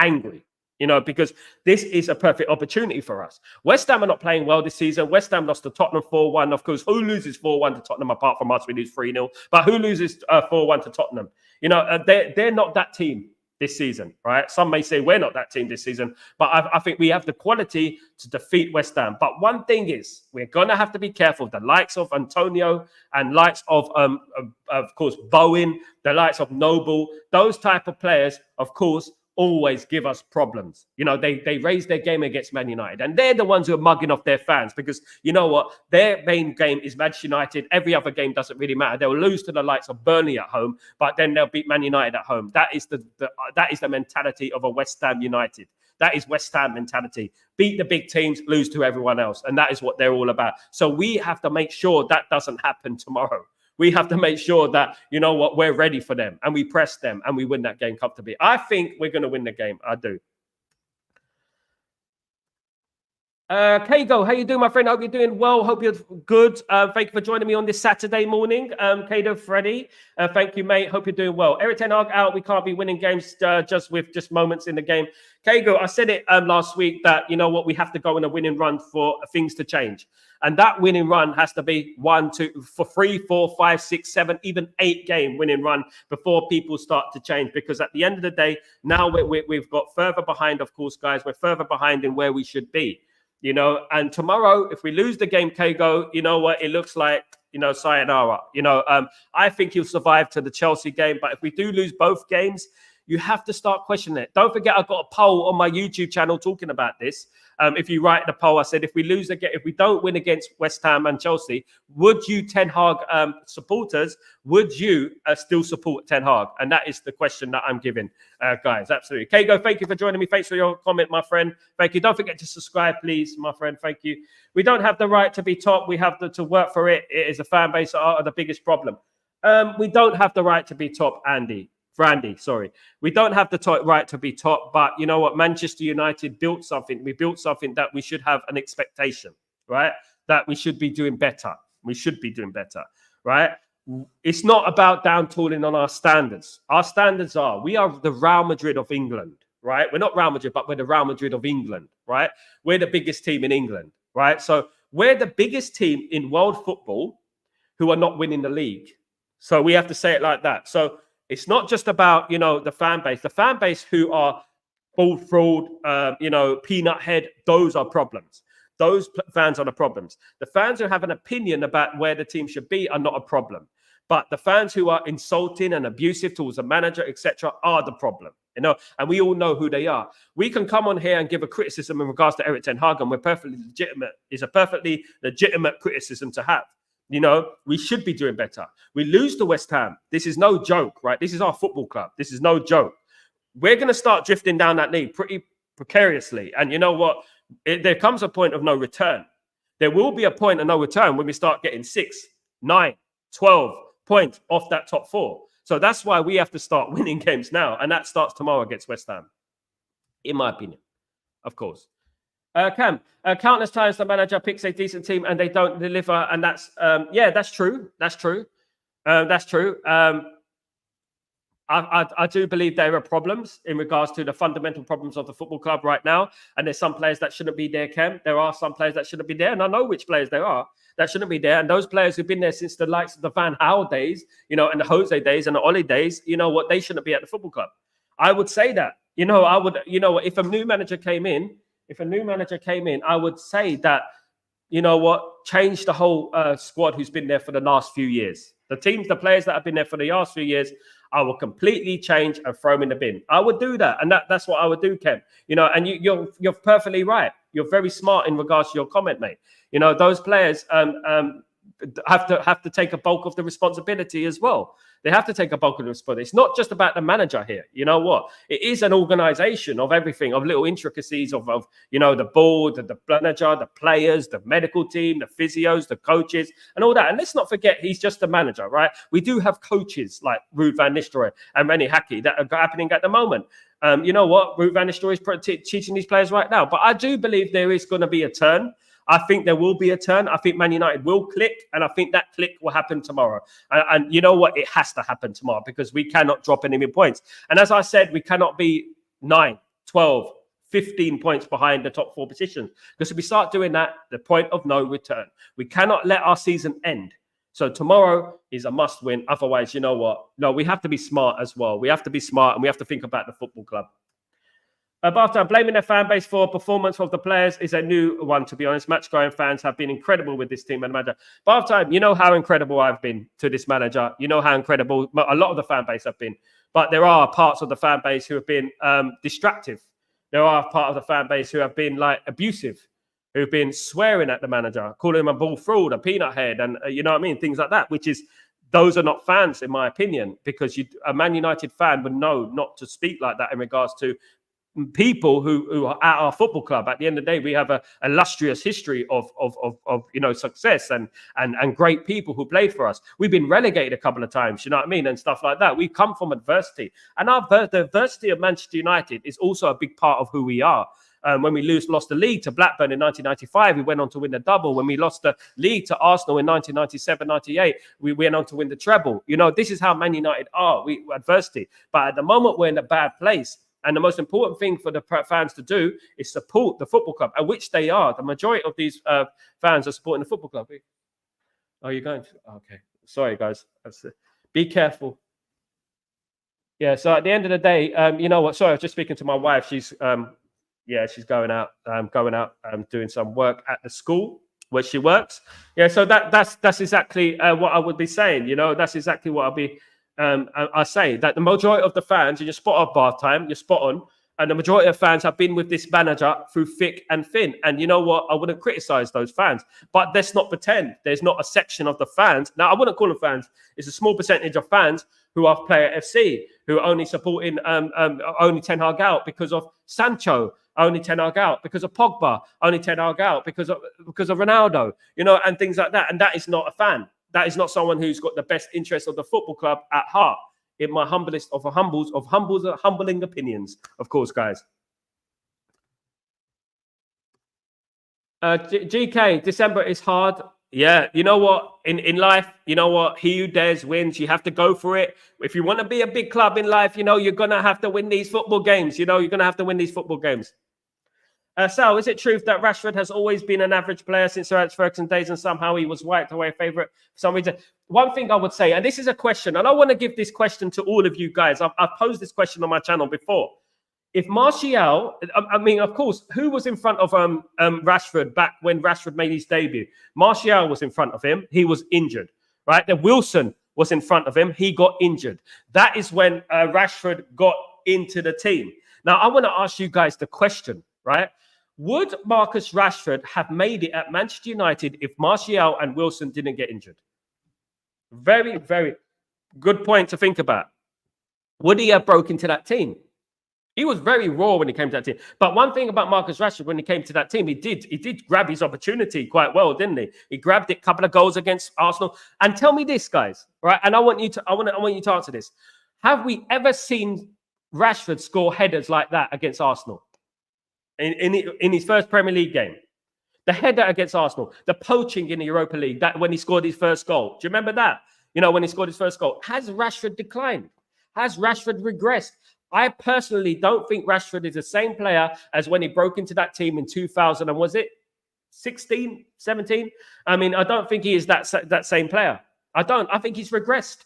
angry. You know, because this is a perfect opportunity for us. West Ham are not playing well this season. West Ham lost to Tottenham 4-1. Of course, who loses 4-1 to Tottenham apart from us? We lose 3-0. But who loses 4-1 to Tottenham? You know, they're not that team this season, right? Some may say we're not that team this season. But I think we have the quality to defeat West Ham. But one thing is, we're going to have to be careful. The likes of Antonio and likes of course, Bowen, the likes of Noble, those type of players, of course, always give us problems. You know, they raise their game against Man United, and they're the ones who are mugging off their fans because you know what? Their main game is Manchester United. Every other game doesn't really matter. They'll lose to the likes of Burnley at home, but then they'll beat Man United at home. That is the mentality of a West Ham United. That is West Ham mentality. Beat the big teams, lose to everyone else. And that is what they're all about. So we have to make sure that doesn't happen tomorrow. We have to make sure that, you know what, we're ready for them and we press them and we win that game comfortably. I think we're going to win the game. I do. Kago, how you doing, my friend? I hope you're doing well. Hope you're good. Thank you for joining me on this Saturday morning. Kado, Freddie, thank you, mate. Hope you're doing well. Eric Ten Hag out. We can't be winning games just moments in the game. Kago, I said it last week that, you know what, we have to go on a winning run for things to change. And that winning run has to be 1, 2, for 3, 4, 5, 6, 7, even 8 game winning run before people start to change. Because at the end of the day, now we've got further behind, of course, guys. We're further behind in where we should be. You know, and tomorrow, if we lose the game, Kago, you know what? It looks like, you know, sayonara. You know, I think he'll survive to the Chelsea game. But if we do lose both games, you have to start questioning it. Don't forget, I've got a poll on my YouTube channel talking about this. If you write the poll, I said, if we don't win against West Ham and Chelsea, would you Ten Hag supporters, would you still support Ten Hag? And that is the question that I'm giving, guys. Absolutely. Kago, thank you for joining me. Thanks for your comment, my friend. Thank you. Don't forget to subscribe, please, my friend. Thank you. We don't have the right to be top. We have to work for it. It is a fan base that are the biggest problem. We don't have the right to be top, Randy, sorry. We don't have the right to be top, but you know what? Manchester United built something. We built something that we should have an expectation, right? That we should be doing better. We should be doing better, right? It's not about down tooling on our standards. Our standards are, we are the Real Madrid of England, right? We're not Real Madrid, but we're the Real Madrid of England, right? We're the biggest team in England, right? So we're the biggest team in world football who are not winning the league. So we have to say it like that. So it's not just about, the fan base who are ball fraud, peanut head. Those are problems. Those fans are the problems. The fans who have an opinion about where the team should be are not a problem. But the fans who are insulting and abusive towards the manager, etc., are the problem. And we all know who they are. We can come on here and give a criticism in regards to Erik ten Hag, and we're perfectly legitimate. It's a perfectly legitimate criticism to have. We should be doing better. We lose to West Ham. This is no joke, right? This is our football club. This is no joke. We're going to start drifting down that league pretty precariously. And you know what? There comes a point of no return. There will be a point of no return when we start getting 6, 9, 12 points off that top 4. So that's why we have to start winning games now. And that starts tomorrow against West Ham, in my opinion, of course. Cam, countless times the manager picks a decent team and they don't deliver, and that's that's true. That's true. I do believe there are problems in regards to the fundamental problems of the football club right now, and there's some players that shouldn't be there, Cam. There are some players that shouldn't be there, and I know which players there are that shouldn't be there, and those players who've been there since the likes of the Van Gaal days, and the Jose days and the Oli days, what, they shouldn't be at the football club. I would say that. I would, if a new manager came in, I would say that, change the whole squad who's been there for the last few years. The players that have been there for the last few years, I will completely change and throw them in the bin. I would do that, and that's what I would do, Ken. And you're perfectly right. You're very smart in regards to your comment, mate. Those players have to take a bulk of the responsibility as well. They have to take a bulk of the responsibility. It's not just about the manager here. You know what? It is an organization of everything, of little intricacies of the board, the manager, the players, the medical team, the physios, the coaches, and all that. And let's not forget, he's just a manager, right? We do have coaches like Ruud van Nistelrooy and Rennie Hag'S that are happening at the moment. You know what? Ruud van Nistelrooy is teaching these players right now. But I do believe there is going to be a turn. I think there will be a turn. I think Man United will click, and I think that click will happen tomorrow. And you know what? It has to happen tomorrow because we cannot drop any more points. And as I said, we cannot be 9, 12, 15 points behind the top 4 positions. Because if we start doing that, the point of no return. We cannot let our season end. So tomorrow is a must win. Otherwise, you know what? No, we have to be smart as well. We have to be smart, and we have to think about the football club. After blaming their fan base for performance of the players is a new one, to be honest. Match-going fans have been incredible with this team and manager. But after time, you know how incredible I've been to this manager. You know how incredible a lot of the fan base have been. But there are parts of the fan base who have been distractive. There are part of the fan base who have been abusive, who've been swearing at the manager, calling him a ball fraud, a peanut head, and you know what I mean, things like that. Those are not fans, in my opinion, because a Man United fan would know not to speak like that in regards to people who are at our football club. At the end of the day, we have a illustrious history of success and great people who played for us. We've been relegated a couple of times, you know what I mean, and stuff like that. We come from adversity, and the adversity of Manchester United is also a big part of who we are. When we lost the league to Blackburn in 1995, we went on to win the double. When we lost the league to Arsenal in 1997-98, we went on to win the treble. This is how Man United are. We adversity, but at the moment we're in a bad place. And the most important thing for the fans to do is support the football club, and which they are. The majority of these fans are supporting the football club. Are you going to? Okay. Sorry, guys. Be careful. Yeah, so at the end of the day, you know what? Sorry, I was just speaking to my wife. She's going out doing some work at the school where she works. Yeah, so that's exactly what I would be saying. That's exactly what I'll be I say that the majority of the fans, and you're spot on, bath time, you're spot on, and the majority of fans have been with this manager through thick and thin. And you know what? I wouldn't criticize those fans, but let's not pretend there's not a section of the fans. Now, I wouldn't call them fans. It's a small percentage of fans who are Player FC, who are only supporting only Ten Hag out because of Sancho, only Ten Hag out because of Pogba, only Ten Hag out because of Ronaldo, and things like that. And that is not a fan. That is not someone who's got the best interest of the football club at heart. In my humblest of humbling opinions, of course, guys. GK, December is hard. Yeah, you know what? In life, you know what? He who dares wins. You have to go for it. If you want to be a big club in life, you're going to have to win these football games. You're going to have to win these football games. Sal, is it true that Rashford has always been an average player since Sir Alex Ferguson days and somehow he was wiped away a favourite for some reason? One thing I would say, and this is a question, and I want to give this question to all of you guys. I've posed this question on my channel before. If Martial, I mean, of course, who was in front of Rashford back when Rashford made his debut? Martial was in front of him. He was injured, right? Then Wilson was in front of him. He got injured. That is when Rashford got into the team. Now, I want to ask you guys the question, right? Would Marcus Rashford have made it at Manchester United if Martial and Wilson didn't get injured? Very, very good point to think about. Would he have broken into that team? He was very raw when he came to that team. But one thing about Marcus Rashford when he came to that team, he did grab his opportunity quite well, didn't he? He grabbed it, a couple of goals against Arsenal. And tell me this, guys, right? And I want you to answer this. Have we ever seen Rashford score headers like that against Arsenal? In his first Premier League game, the header against Arsenal, the poaching in the Europa League, that when he scored his first goal. Do you remember that? When he scored his first goal. Has Rashford declined? Has Rashford regressed? I personally don't think Rashford is the same player as when he broke into that team in 2000 and was it 16, 17? I mean, I don't think he is that same player. I don't. I think he's regressed.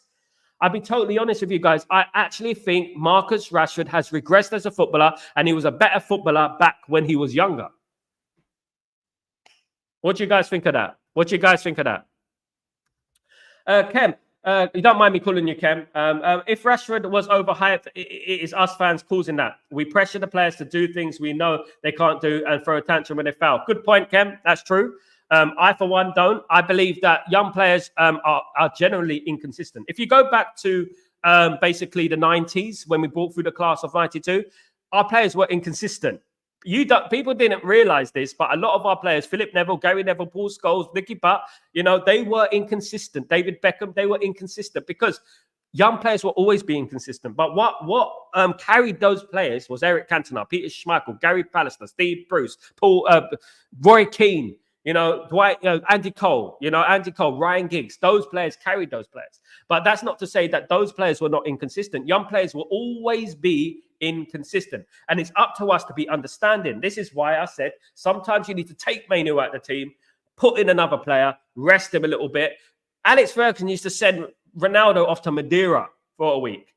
I'll be totally honest with you guys. I actually think Marcus Rashford has regressed as a footballer and he was a better footballer back when he was younger. What do you guys think of that? Kem, you don't mind me calling you Kem. If Rashford was overhyped, it is us fans causing that. We pressure the players to do things we know they can't do and throw a tantrum when they foul. Good point, Kem. That's true. I, for one, don't. I believe that young players are generally inconsistent. If you go back to basically the 90s, when we brought through the class of 92, our players were inconsistent. People didn't realize this, but a lot of our players, Philip Neville, Gary Neville, Paul Scholes, Nicky Butt, they were inconsistent. David Beckham, they were inconsistent because young players will always be inconsistent. But what carried those players was Eric Cantona, Peter Schmeichel, Gary Pallister, Steve Bruce, Paul, Roy Keane, Dwight, Andy Cole, Ryan Giggs. Those players carried those players. But that's not to say that those players were not inconsistent. Young players will always be inconsistent. And it's up to us to be understanding. This is why I said sometimes you need to take Manu out of the team, put in another player, rest him a little bit. Alex Ferguson used to send Ronaldo off to Madeira for a week.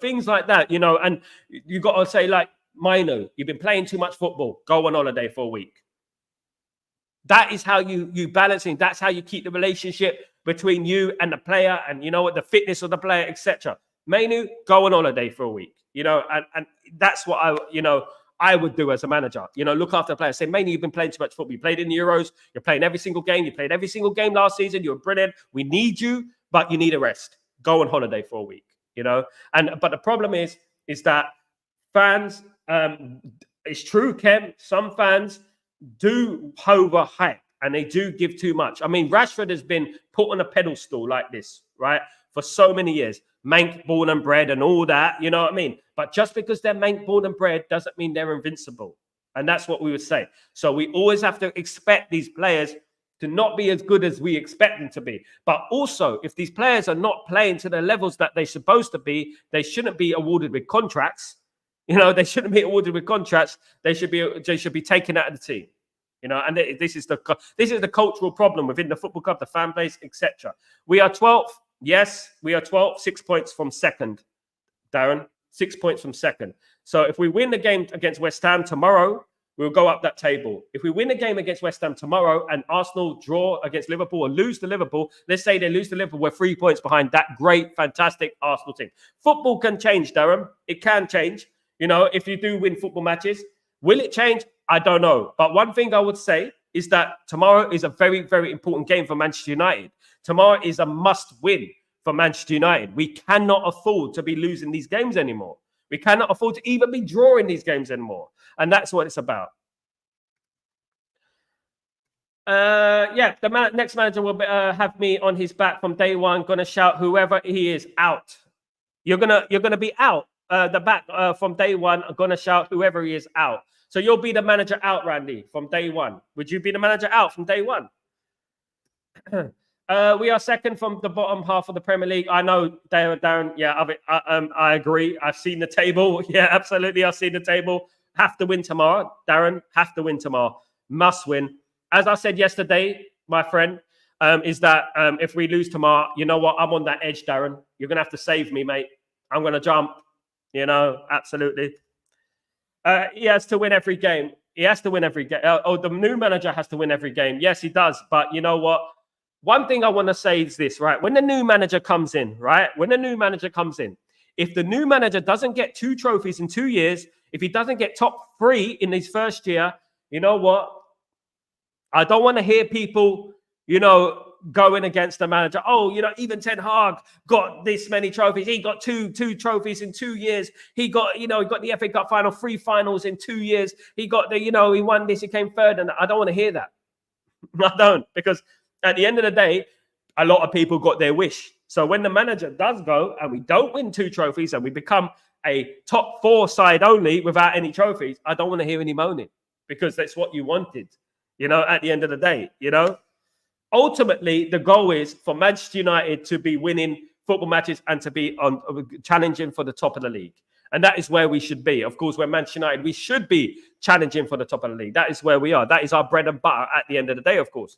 Things like that, and you got to say, like, Manu, you've been playing too much football. Go on holiday for a week. That is how you balancing. That's how you keep the relationship between you and the player and, the fitness of the player, etc. Manu, go on holiday for a week, and that's what I would do as a manager. Look after the player. Say, Manu, you've been playing too much football. You played in the Euros. You're playing every single game. You played every single game last season. You were brilliant. We need you, but you need a rest. Go on holiday for a week, But the problem is that fans, it's true, Ken, some fans do overhype and they do give too much. I mean, Rashford has been put on a pedestal like this, right, for so many years. Mank, born and bred and all that, you know what I mean? But just because they're Mank, born and bred doesn't mean they're invincible. And that's what we would say. So we always have to expect these players to not be as good as we expect them to be. But also, if these players are not playing to the levels that they're supposed to be, they shouldn't be awarded with contracts. They shouldn't be awarded with contracts. They should be taken out of the team. And this is the cultural problem within the football club, the fan base, etc. We are 12th. Yes, we are 12th, 6 points from second, Darren. 6 points from second. So if we win the game against West Ham tomorrow, we'll go up that table. If we win a game against West Ham tomorrow and Arsenal draw against Liverpool or lose to Liverpool, let's say they lose to Liverpool, we're 3 points behind that great, fantastic Arsenal team. Football can change, Darren. It can change. If you do win football matches, will it change? I don't know. But one thing I would say is that tomorrow is a very, very important game for Manchester United. Tomorrow is a must win for Manchester United. We cannot afford to be losing these games anymore. We cannot afford to even be drawing these games anymore. And that's what it's about. The next manager will have me on his back from day one. Gonna shout whoever he is out. You're gonna be out the back from day one. I'm gonna shout whoever he is out. So you'll be the manager out, Randy, from day one. Would you be the manager out from day one? We are second from the bottom half of the Premier League. I know, Darren. Yeah, I agree. I've seen the table. Yeah, absolutely. I've seen the table. Have to win tomorrow, Darren. Have to win tomorrow. Must win. As I said yesterday, my friend, is that if we lose tomorrow, you know what? I'm on that edge, Darren. You're gonna have to save me, mate. I'm gonna jump. Absolutely. He has to win every game. He has to win every game. The new manager has to win every game. Yes, he does. But you know what? One thing I want to say is this, right? When the new manager comes in, right? When the new manager comes in, if the new manager doesn't get 2 trophies in 2 years, if he doesn't get top 3 in his first year, you know what? I don't want to hear people, going against the manager. Oh, even Ten Hag got this many trophies. He got two trophies in 2 years. He got the FA Cup final, 3 finals in 2 years. He got he won this, he came third. And I don't want to hear that. I don't, because at the end of the day, a lot of people got their wish. So when the manager does go and we don't win 2 trophies and we become a top 4 side only without any trophies, I don't want to hear any moaning, because that's what you wanted, at the end of the day, Ultimately, the goal is for Manchester United to be winning football matches and to be challenging for the top of the league. And that is where we should be. Of course, we're Manchester United. We should be challenging for the top of the league. That is where we are. That is our bread and butter at the end of the day, of course.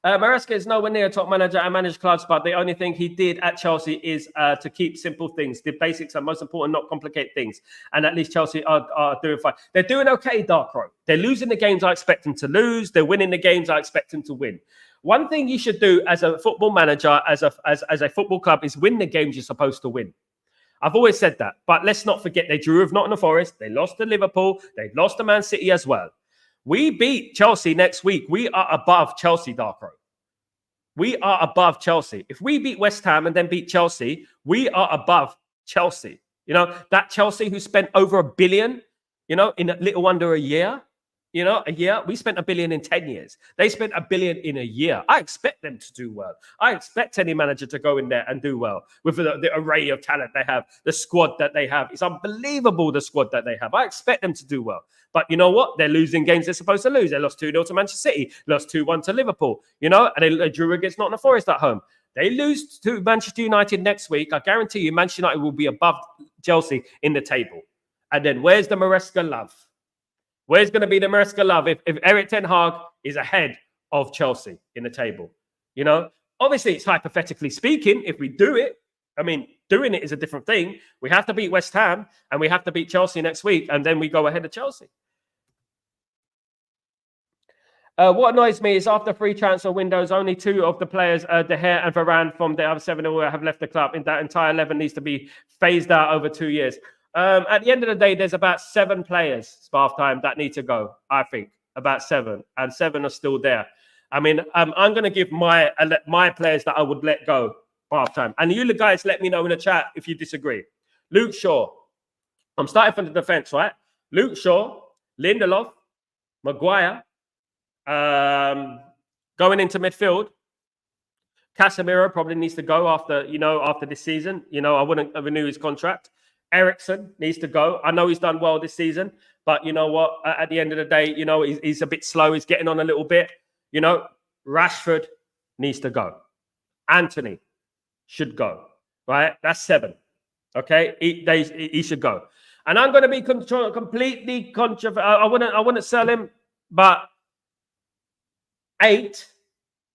Maresca is nowhere near a top manager and managed clubs, but the only thing he did at Chelsea is to keep simple things. The basics are most important, not complicate things. And at least Chelsea are doing fine. They're doing okay, Darkro. They're losing the games I expect them to lose. They're winning the games I expect them to win. One thing you should do as a football manager, as a football club, is win the games you're supposed to win. I've always said that. But let's not forget, they drew with Nottingham Forest. They lost to Liverpool. They lost to Man City as well. We beat Chelsea next week. We are above Chelsea, Darkro. We are above Chelsea. If we beat West Ham and then beat Chelsea, we are above Chelsea. That Chelsea who spent over $1 billion, in a little under a year. A year. We spent $1 billion in 10 years. They spent $1 billion in a year. I expect them to do well. I expect any manager to go in there and do well with the array of talent they have, the squad that they have. It's unbelievable, the squad that they have. I expect them to do well. But you know what? They're losing games they're supposed to lose. They lost 2-0 to Manchester City, lost 2-1 to Liverpool, and they drew against Nottingham Forest at home. They lose to Manchester United next week. I guarantee you Manchester United will be above Chelsea in the table. And then where's the Maresca love? Where's going to be the Maresca love if Eric Ten Hag is ahead of Chelsea in the table? Obviously, it's hypothetically speaking. If we do it, doing it is a different thing. We have to beat West Ham and we have to beat Chelsea next week, and then we go ahead of Chelsea. What annoys me is after 3 transfer windows, only 2 of the players, De Gea and Varane, from the other 7 who have left the club. In that entire 11 needs to be phased out over 2 years. At the end of the day, there's about 7 players, half-time, that need to go, I think. About 7. And 7 are still there. I'm going to give my players that I would let go half-time. And you guys let me know in the chat if you disagree. Luke Shaw. I'm starting from the defence, right? Luke Shaw, Lindelof, Maguire, going into midfield. Casemiro probably needs to go after this season. I wouldn't renew his contract. Eriksen needs to go. I know he's done well this season, but you know what? At the end of the day, he's a bit slow. He's getting on a little bit. Rashford needs to go. Anthony should go. Right? That's 7. Okay? He should go. And I'm going to be completely controversial. I wouldn't sell him, but 8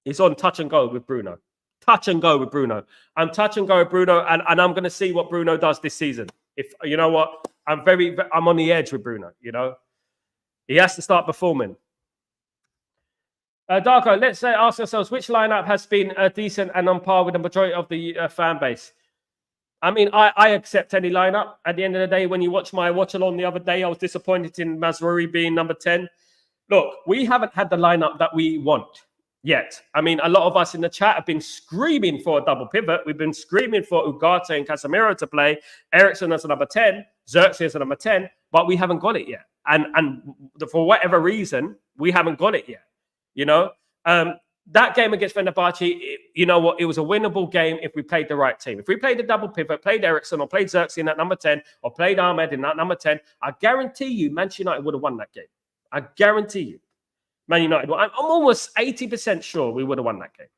is on touch and go with Bruno. Touch and go with Bruno. I'm touch and go with Bruno, and I'm going to see what Bruno does this season. If you know what, I'm on the edge with Bruno. He has to start performing. Darko, let's ask ourselves, which lineup has been decent and on par with the majority of the fan base? I mean, I accept any lineup. At the end of the day, when you watch my watch-along the other day, I was disappointed in Mazraoui being number 10. Look, we haven't had the lineup that we want yet. I mean, a lot of us in the chat have been screaming for a double pivot. We've been screaming for Ugarte and Casemiro to play, Eriksen as a number 10, Xerxes as a number 10, but we haven't got it yet. And for whatever reason, we haven't got it yet. You know, that game against Fenerbahce, you know what? It was a winnable game if we played the right team. If we played the double pivot, played Eriksen or played Xerxes in that number 10 or played Ahmed in that number 10, I guarantee you Manchester United would have won that game. I guarantee you. Man United, I'm almost 80% sure we would have won that game.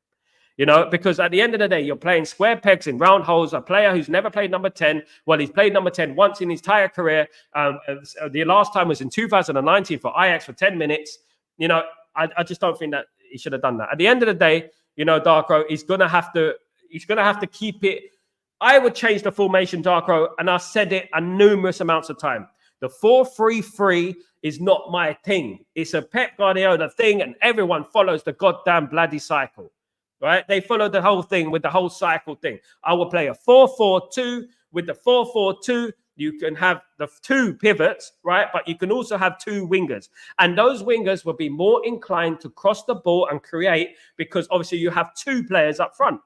You know, because at the end of the day, you're playing square pegs in round holes. A player who's never played number 10. Well, he's played number 10 once in his entire career. The last time was in 2019 for Ajax for 10 minutes. You know, I just don't think that he should have done that. At the end of the day, you know, Darko, he's gonna have to keep it. I would change the formation, Darko, and I said it a numerous amounts of time. The 4-3-3 is not my thing. It's a Pep Guardiola thing, and everyone follows the goddamn bloody cycle, right? They follow the whole thing with the whole cycle thing. I will play a 4-4-2 with the 4-4-2. You can have the two pivots, right? But you can also have two wingers. And those wingers will be more inclined to cross the ball and create because obviously you have two players up front.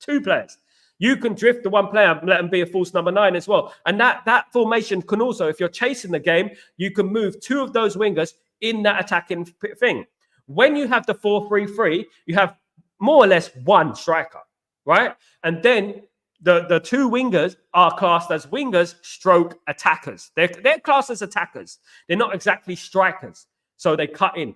Two players. You can drift the one player and let him be a false number 9 as well. And that formation can also, if you're chasing the game, you can move two of those wingers in that attacking thing. When you have the 4-3-3, you have more or less one striker, right? And then the two wingers are classed as wingers stroke attackers. They're classed as attackers. They're not exactly strikers. So they cut in.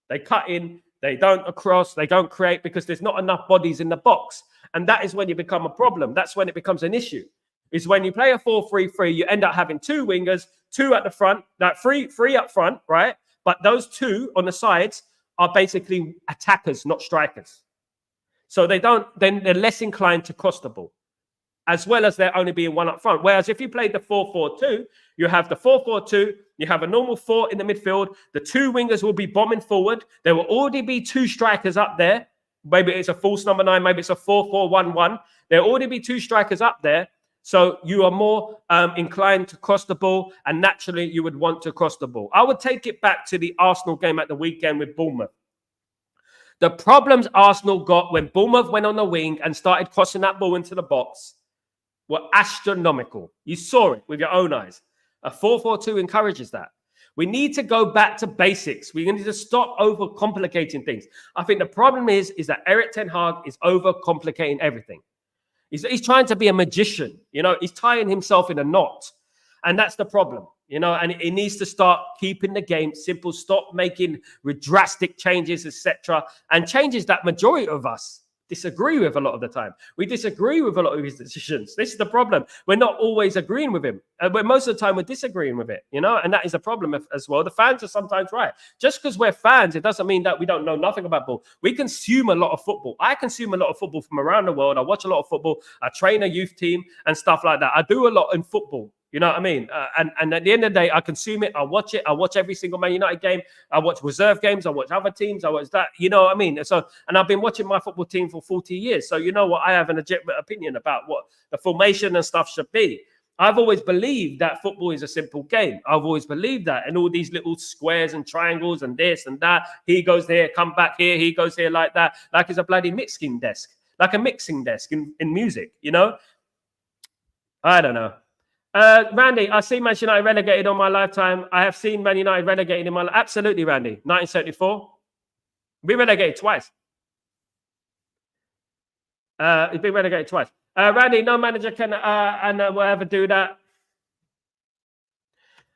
They cut in. They don't cross. They don't create because there's not enough bodies in the box. And that is when you become a problem. That's when it becomes an issue. Is when you play a 4-3-3, you end up having two wingers, two at the front, that three up front, right? But those two on the sides are basically attackers, not strikers. So then they're less inclined to cross the ball, as well as there only being one up front. Whereas if you played the 4-4-2, you have the 4-4-2, you have a normal 4 in the midfield, the two wingers will be bombing forward. There will already be two strikers up there. Maybe it's a false number 9, maybe it's a 4-4-1-1. There will already be two strikers up there. So you are more inclined to cross the ball, and naturally you would want to cross the ball. I would take it back to the Arsenal game at the weekend with Bournemouth. The problems Arsenal got when Bournemouth went on the wing and started crossing that ball into the box were astronomical. You saw it with your own eyes. A 4-4-2 encourages that. We need to go back to basics. We need to stop overcomplicating things. I think the problem is that Erik ten Hag is overcomplicating everything. He's trying to be a magician. You know, he's tying himself in a knot. And that's the problem. You know, and he needs to start keeping the game simple, stop making drastic changes, etc. And changes that majority of us disagree with a lot of the time. We disagree with a lot of his decisions. This is the problem. We're not always agreeing with him. But most of the time we're disagreeing with it, you know, and that is a problem as well. The fans are sometimes right. Just because we're fans, it doesn't mean that we don't know nothing about ball. We consume a lot of football. I consume a lot of football from around the world. I watch a lot of football. I train a youth team and stuff like that. I do a lot in football. You know what I mean? And at the end of the day, I consume it. I watch it. I watch every single Man United game. I watch reserve games. I watch other teams. I watch that. You know what I mean? So, and I've been watching my football team for 40 years. So you know what? I have a legitimate opinion about what the formation and stuff should be. I've always believed that football is a simple game. I've always believed that. And all these little squares and triangles and this and that. He goes there, come back here. He goes here like that. Like it's a bloody mixing desk. Like a mixing desk in music, you know? I don't know. Randy, I see Man United relegated on my lifetime. I have seen Man United relegated in my life. Absolutely, Randy. 1974. We relegated twice. It's been relegated twice. Randy, no manager can will ever do that.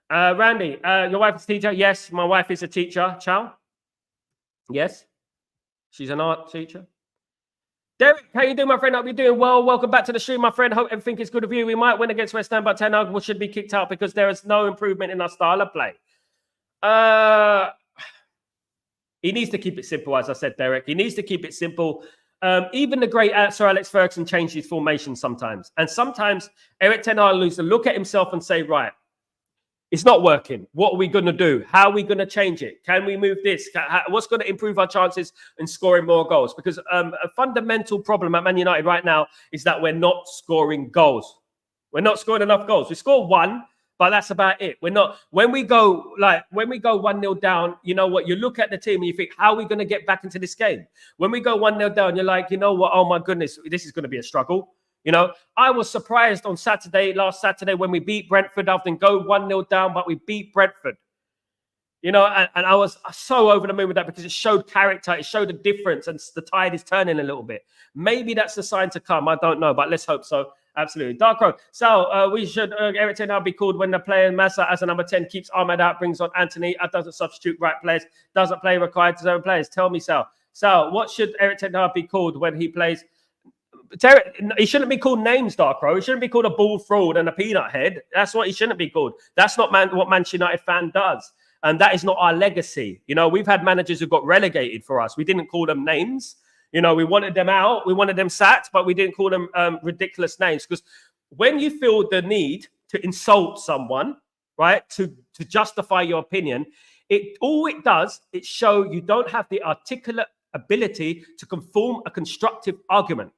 Randy, your wife is a teacher? Yes, my wife is a teacher. Chow? Yes. She's an art teacher. Derek, how you doing, my friend? Hope you're doing well. Welcome back to the stream, my friend. Hope everything is good with you. We might win against West Ham, but Ten Hag should be kicked out because there is no improvement in our style of play. He needs to keep it simple, as I said, Derek. He needs to keep it simple. Even the great Sir Alex Ferguson changed his formation sometimes. And sometimes Erik ten Hag needs to look at himself and say, right, It's not working. What are we going to do? How are we going to change it? Can we move this? What's going to improve our chances in scoring more goals? Because a fundamental problem at Man United right now is that we're not scoring goals. We're not scoring enough goals. We score one, but that's about it. We're not. When we go 1-0 down, you know what? You look at the team and you think, how are we going to get back into this game? When we go 1-0 down, you're like, you know what? Oh my goodness, this is going to be a struggle. You know, I was surprised on last Saturday, when we beat Brentford after go 1-0 down, but we beat Brentford. You know, and I was so over the moon with that because it showed character. It showed a difference, and the tide is turning a little bit. Maybe that's the sign to come. I don't know, but let's hope so. Absolutely. Dark Road. So we should, Eric Ten Hag be called when the player Mazza as a number 10 keeps Ahmed out, brings on Anthony, doesn't substitute right players, doesn't play required zone players. Tell me, Sal. So what should Eric Ten Hag be called when he plays? He shouldn't be called names, Dark Row. He shouldn't be called a ball fraud and a peanut head. That's what he shouldn't be called. That's not what Manchester United fan does. And that is not our legacy. You know, we've had managers who got relegated for us. We didn't call them names. You know, we wanted them out. We wanted them sacked, but we didn't call them ridiculous names. Because when you feel the need to insult someone, right, to justify your opinion, all it does, it show you don't have the articulate ability to conform a constructive argument.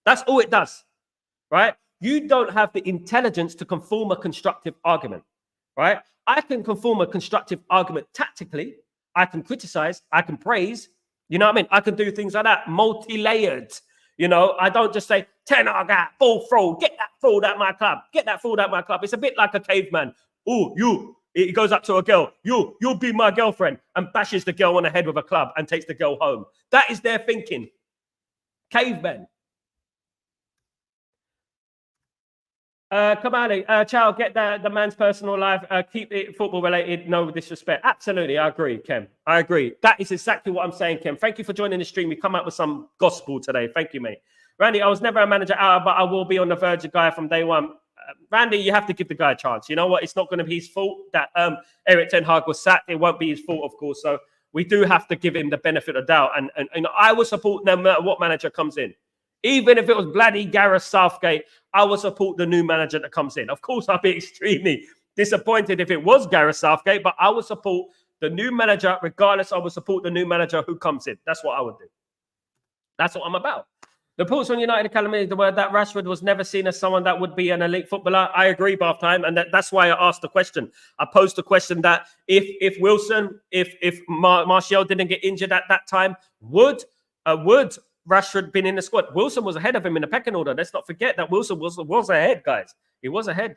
That's all it does, right? You don't have the intelligence to conform a constructive argument, right? I can conform a constructive argument tactically. I can criticize. I can praise. You know what I mean? I can do things like that, multi-layered. You know, I don't just say, Ten Hag out, ball fraud, get that fraud out my club, get that fraud out my club. It's a bit like a caveman. Oh, you. He goes up to a girl. You'll be my girlfriend, and bashes the girl on the head with a club and takes the girl home. That is their thinking. Cavemen. Kamali, Chow, get the man's personal life. Keep it football related. No disrespect. Absolutely, I agree, Kem. I agree. That is exactly what I'm saying, Kem. Thank you for joining the stream. We come up with some gospel today. Thank you, mate. Randy, I was never a manager out, but I will be on the verge of guy from day one. Randy, you have to give the guy a chance. You know what? It's not going to be his fault that Eric Ten Hag was sacked. It won't be his fault, of course. So we do have to give him the benefit of doubt. And I will support no matter what manager comes in. Even if it was bloody Gareth Southgate, I will support the new manager that comes in. Of course, I'll be extremely disappointed if it was Gareth Southgate, but I will support the new manager regardless. I will support the new manager who comes in. That's what I would do. That's what I'm about. The reports from United Academy, the word that Rashford was never seen as someone that would be an elite footballer. I agree, Bath Time, and that's why I asked the question. I posed the question that if Wilson, if Martial didn't get injured at that time, would Rashford been in the squad? Wilson was ahead of him in the pecking order. Let's not forget that Wilson was ahead, guys. He was ahead.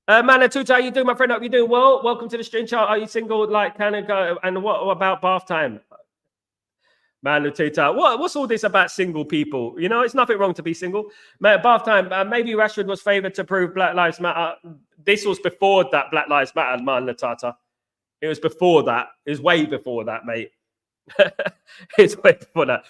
Manatuta, how you doing, my friend? Hope you're doing well. Welcome to the stream, chart. Are you single? Like, can I go? And what about Bath Time? Manatuta, what's all this about single people? You know, it's nothing wrong to be single. Bath Time, maybe Rashford was favoured to prove Black Lives Matter. This was before that Black Lives Matter, Manatuta. It was before that. It was way before that, mate. It's way before that.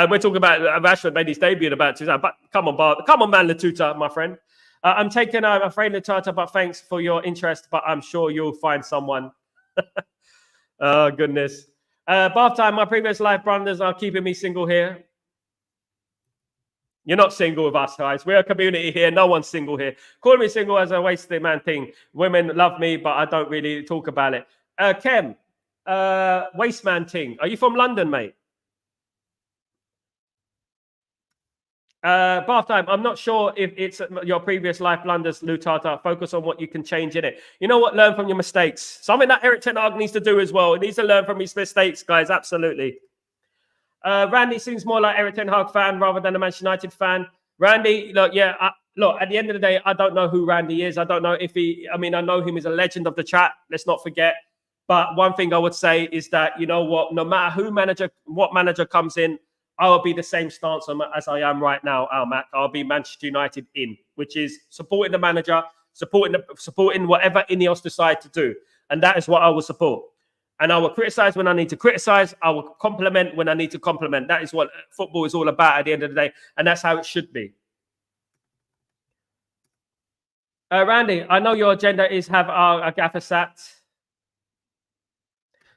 We're talking about Rashford made his debut in about 2000. But come on, man, Latuta, my friend. I'm taking, I'm afraid, Latuta, but thanks for your interest. But I'm sure you'll find someone. Oh, goodness. Bath Time, my previous life brothers are keeping me single here. You're not single with us, guys. We're a community here. No one's single here. Calling me single as a wasted man thing. Women love me, but I don't really talk about it. Kem, Wasteman ting. Are you from London, mate? Bath Time, I'm not sure if it's your previous life blunders, Lutata. Focus on what you can change in it. You know what? Learn from your mistakes. Something that Eric Ten Hag needs to do as well. He needs to learn from his mistakes, guys. Absolutely. Randy seems more like Eric Ten Hag fan rather than a Manchester United fan. Randy, look, yeah, look, at the end of the day, I don't know who Randy is. I don't know if I know him as a legend of the chat. Let's not forget. But one thing I would say is that, you know what, no matter what manager comes in, I will be the same stance as I am right now, Almac. I'll be Manchester United in, which is supporting the manager, supporting whatever Ineos decide to do. And that is what I will support. And I will criticize when I need to criticize. I will compliment when I need to compliment. That is what football is all about at the end of the day. And that's how it should be. Randy, I know your agenda is have our gaffer sat.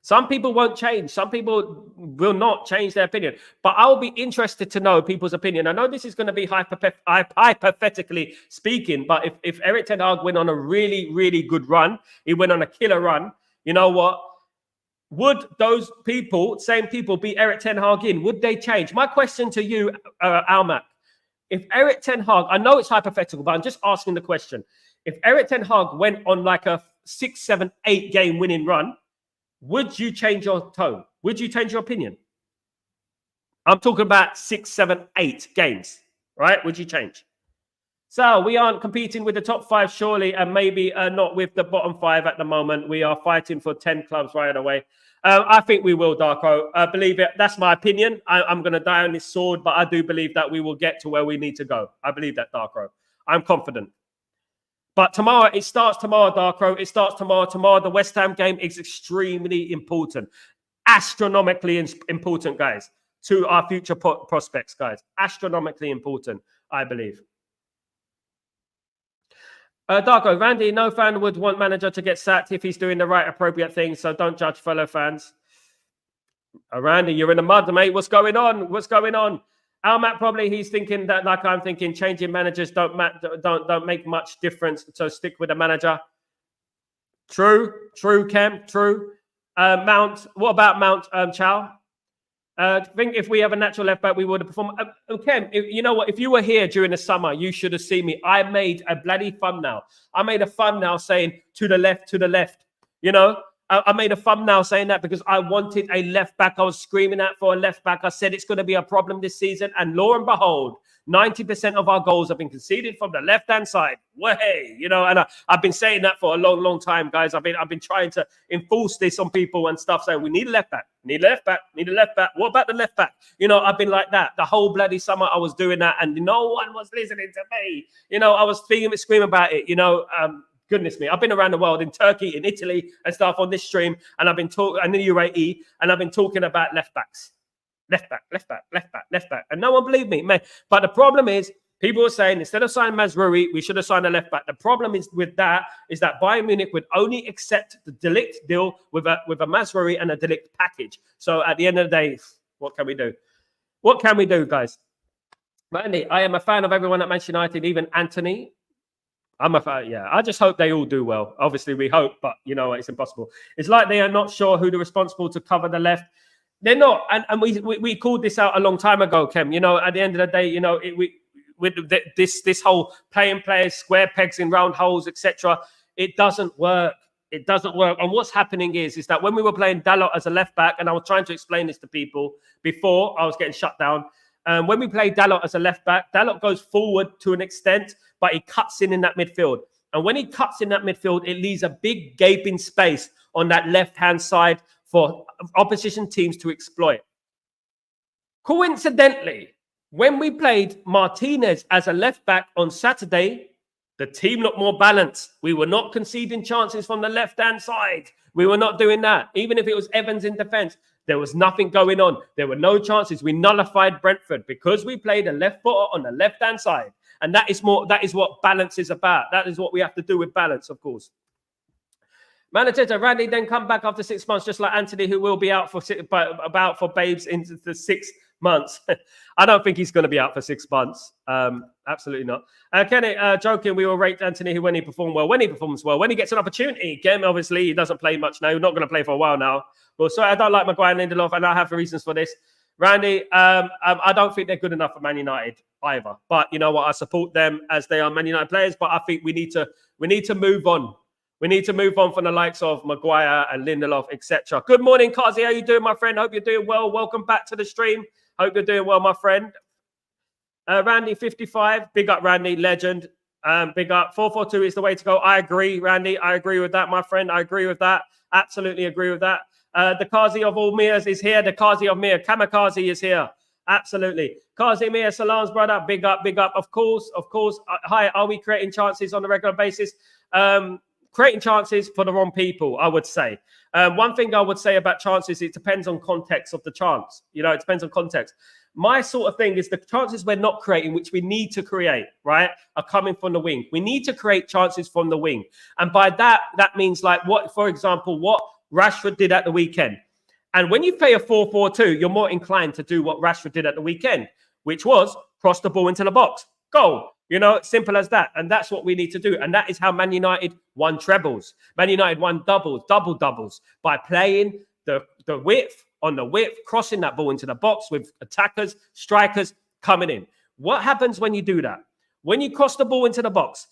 Some people won't change. Some people will not change their opinion. But I'll be interested to know people's opinion. I know this is going to be hypothetically speaking, but if Erik ten Hag went on a really, really good run, he went on a killer run, you know what? Would those people, same people, be Erik ten Hag in? Would they change? My question to you, Almac, if Erik ten Hag, I know it's hypothetical, but I'm just asking the question. If Erik ten Hag went on like a 6, 7, 8 game winning run, would you change your tone? Would you change your opinion? I'm talking about 6, 7, 8 games, right? Would you change? So we aren't competing with the top 5, surely, and maybe not with the bottom 5 at the moment. We are fighting for 10 clubs right away. I think we will, Darko. Believe it. That's my opinion. I'm going to die on this sword, but I do believe that we will get to where we need to go. I believe that, Darko. I'm confident. But tomorrow, it starts tomorrow, Darko. It starts tomorrow. Tomorrow, the West Ham game is extremely important. Astronomically important, guys, to our future prospects, guys. Astronomically important, I believe. Darko, Randy, no fan would want manager to get sacked if he's doing the right, appropriate things, so don't judge fellow fans. Randy, you're in the mud, mate. What's going on? What's going on? Almac, probably he's thinking that, like I'm thinking, changing managers don't make much difference. So stick with the manager. True, Kem, true. Mount, what about Mount Chow? I think if we have a natural left back, we would have performed. Kem, you know what? If you were here during the summer, you should have seen me. I made a bloody thumbnail. I made a thumbnail saying to the left, to the left. You know, I made a thumbnail saying that because I wanted a left back. I was screaming out for a left back. I said it's going to be a problem this season. And lo and behold, 90% of our goals have been conceded from the left-hand side. Way, you know, and I've been saying that for a long, long time, guys. I've been trying to enforce this on people and stuff, saying we need a left back, need a left back, need a left back. What about the left back? You know, I've been like that the whole bloody summer. I was doing that, and no one was listening to me. You know, I was screaming about it. You know, goodness me, I've been around the world, in Turkey, in Italy, and stuff on this stream, and I've been talking, and in the UAE, and I've been talking about left backs. Left back, left back, left back, left back. And no one believed me, man. But the problem is, people were saying instead of signing Mazraoui, we should have signed a left back. The problem is with that is that Bayern Munich would only accept the De Ligt deal with a Mazraoui and a De Ligt package. So at the end of the day, what can we do? What can we do, guys? Randy, I am a fan of everyone at Manchester United, even Anthony. I'm a fan, yeah. I just hope they all do well. Obviously, we hope, but you know, it's impossible. It's like they are not sure who the responsible to cover the left. They're not, and we called this out a long time ago, Kem. You know, at the end of the day, you know, with this whole playing players, square pegs in round holes, etc. It doesn't work. It doesn't work. And what's happening is that when we were playing Dalot as a left back, and I was trying to explain this to people before I was getting shut down. When we play Dalot as a left back, Dalot goes forward to an extent, but he cuts in that midfield. And when he cuts in that midfield, it leaves a big gaping space on that left-hand side for opposition teams to exploit. Coincidentally, when we played Martinez as a left back on Saturday, the team looked more balanced. We were not conceding chances from the left-hand side. We were not doing that. Even if it was Evans in defense, there was nothing going on. There were no chances. We nullified Brentford because we played a left footer on the left-hand side. And that is what balance is about. That is what we have to do with balance, of course. Manager Randy then come back after 6 months, just like Anthony, who will be out for babes into the 6 months. I don't think he's going to be out for 6 months. Absolutely not. Kenny, joking, we will rate Anthony when he performs well. When he performs well, when he gets an opportunity. Again, obviously, he doesn't play much now. He's not going to play for a while now. Well, sorry, I don't like Maguire and Lindelof, and I have the reasons for this. Randy, I don't think they're good enough for Man United either. But you know what? I support them as they are Man United players. But I think we need to move on. We need to move on from the likes of Maguire and Lindelof, etc. Good morning, Kazi. How you doing, my friend? Hope you're doing well. Welcome back to the stream. Hope you're doing well, my friend. Randy, 55. Big up, Randy. Legend. Big up. 442 is the way to go. I agree, Randy. I agree with that, my friend. I agree with that. Absolutely agree with that. The Kazi of all Mirs is here. The Kazi of Mir. Kamikaze is here. Absolutely. Kazi Mir, Salam's brother. Big up, big up. Of course. Hi, are we creating chances on a regular basis? Creating chances for the wrong people, I would say. One thing I would say about chances, it depends on context of the chance. You know, it depends on context. My sort of thing is the chances we're not creating, which we need to create, right, are coming from the wing. We need to create chances from the wing. And by that, that means like what, for example, what Rashford did at the weekend. And when you play a 4-4-2, you're more inclined to do what Rashford did at the weekend, which was cross the ball into the box. Goal. Simple as that. And that's what we need to do. And that is how Man United won trebles. Man United won doubles, by playing the width, crossing that ball into the box with attackers, strikers coming in. What happens when you do that? When you cross the ball into the box,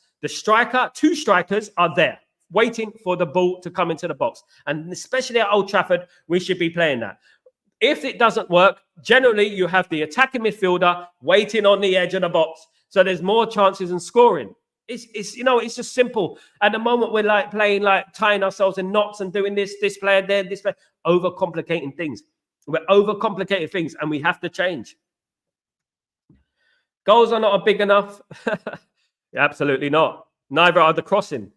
two strikers are there, waiting for the ball to come into the box. And especially at Old Trafford, we should be playing that. If it doesn't work, generally you have the attacking midfielder waiting on the edge of the box. So there's more chances in scoring. It's just simple. At the moment, we're tying ourselves in knots and doing this player there, this player, overcomplicating things. We're overcomplicating things and we have to change. Goals are not big enough. Absolutely not. Neither are the crossing.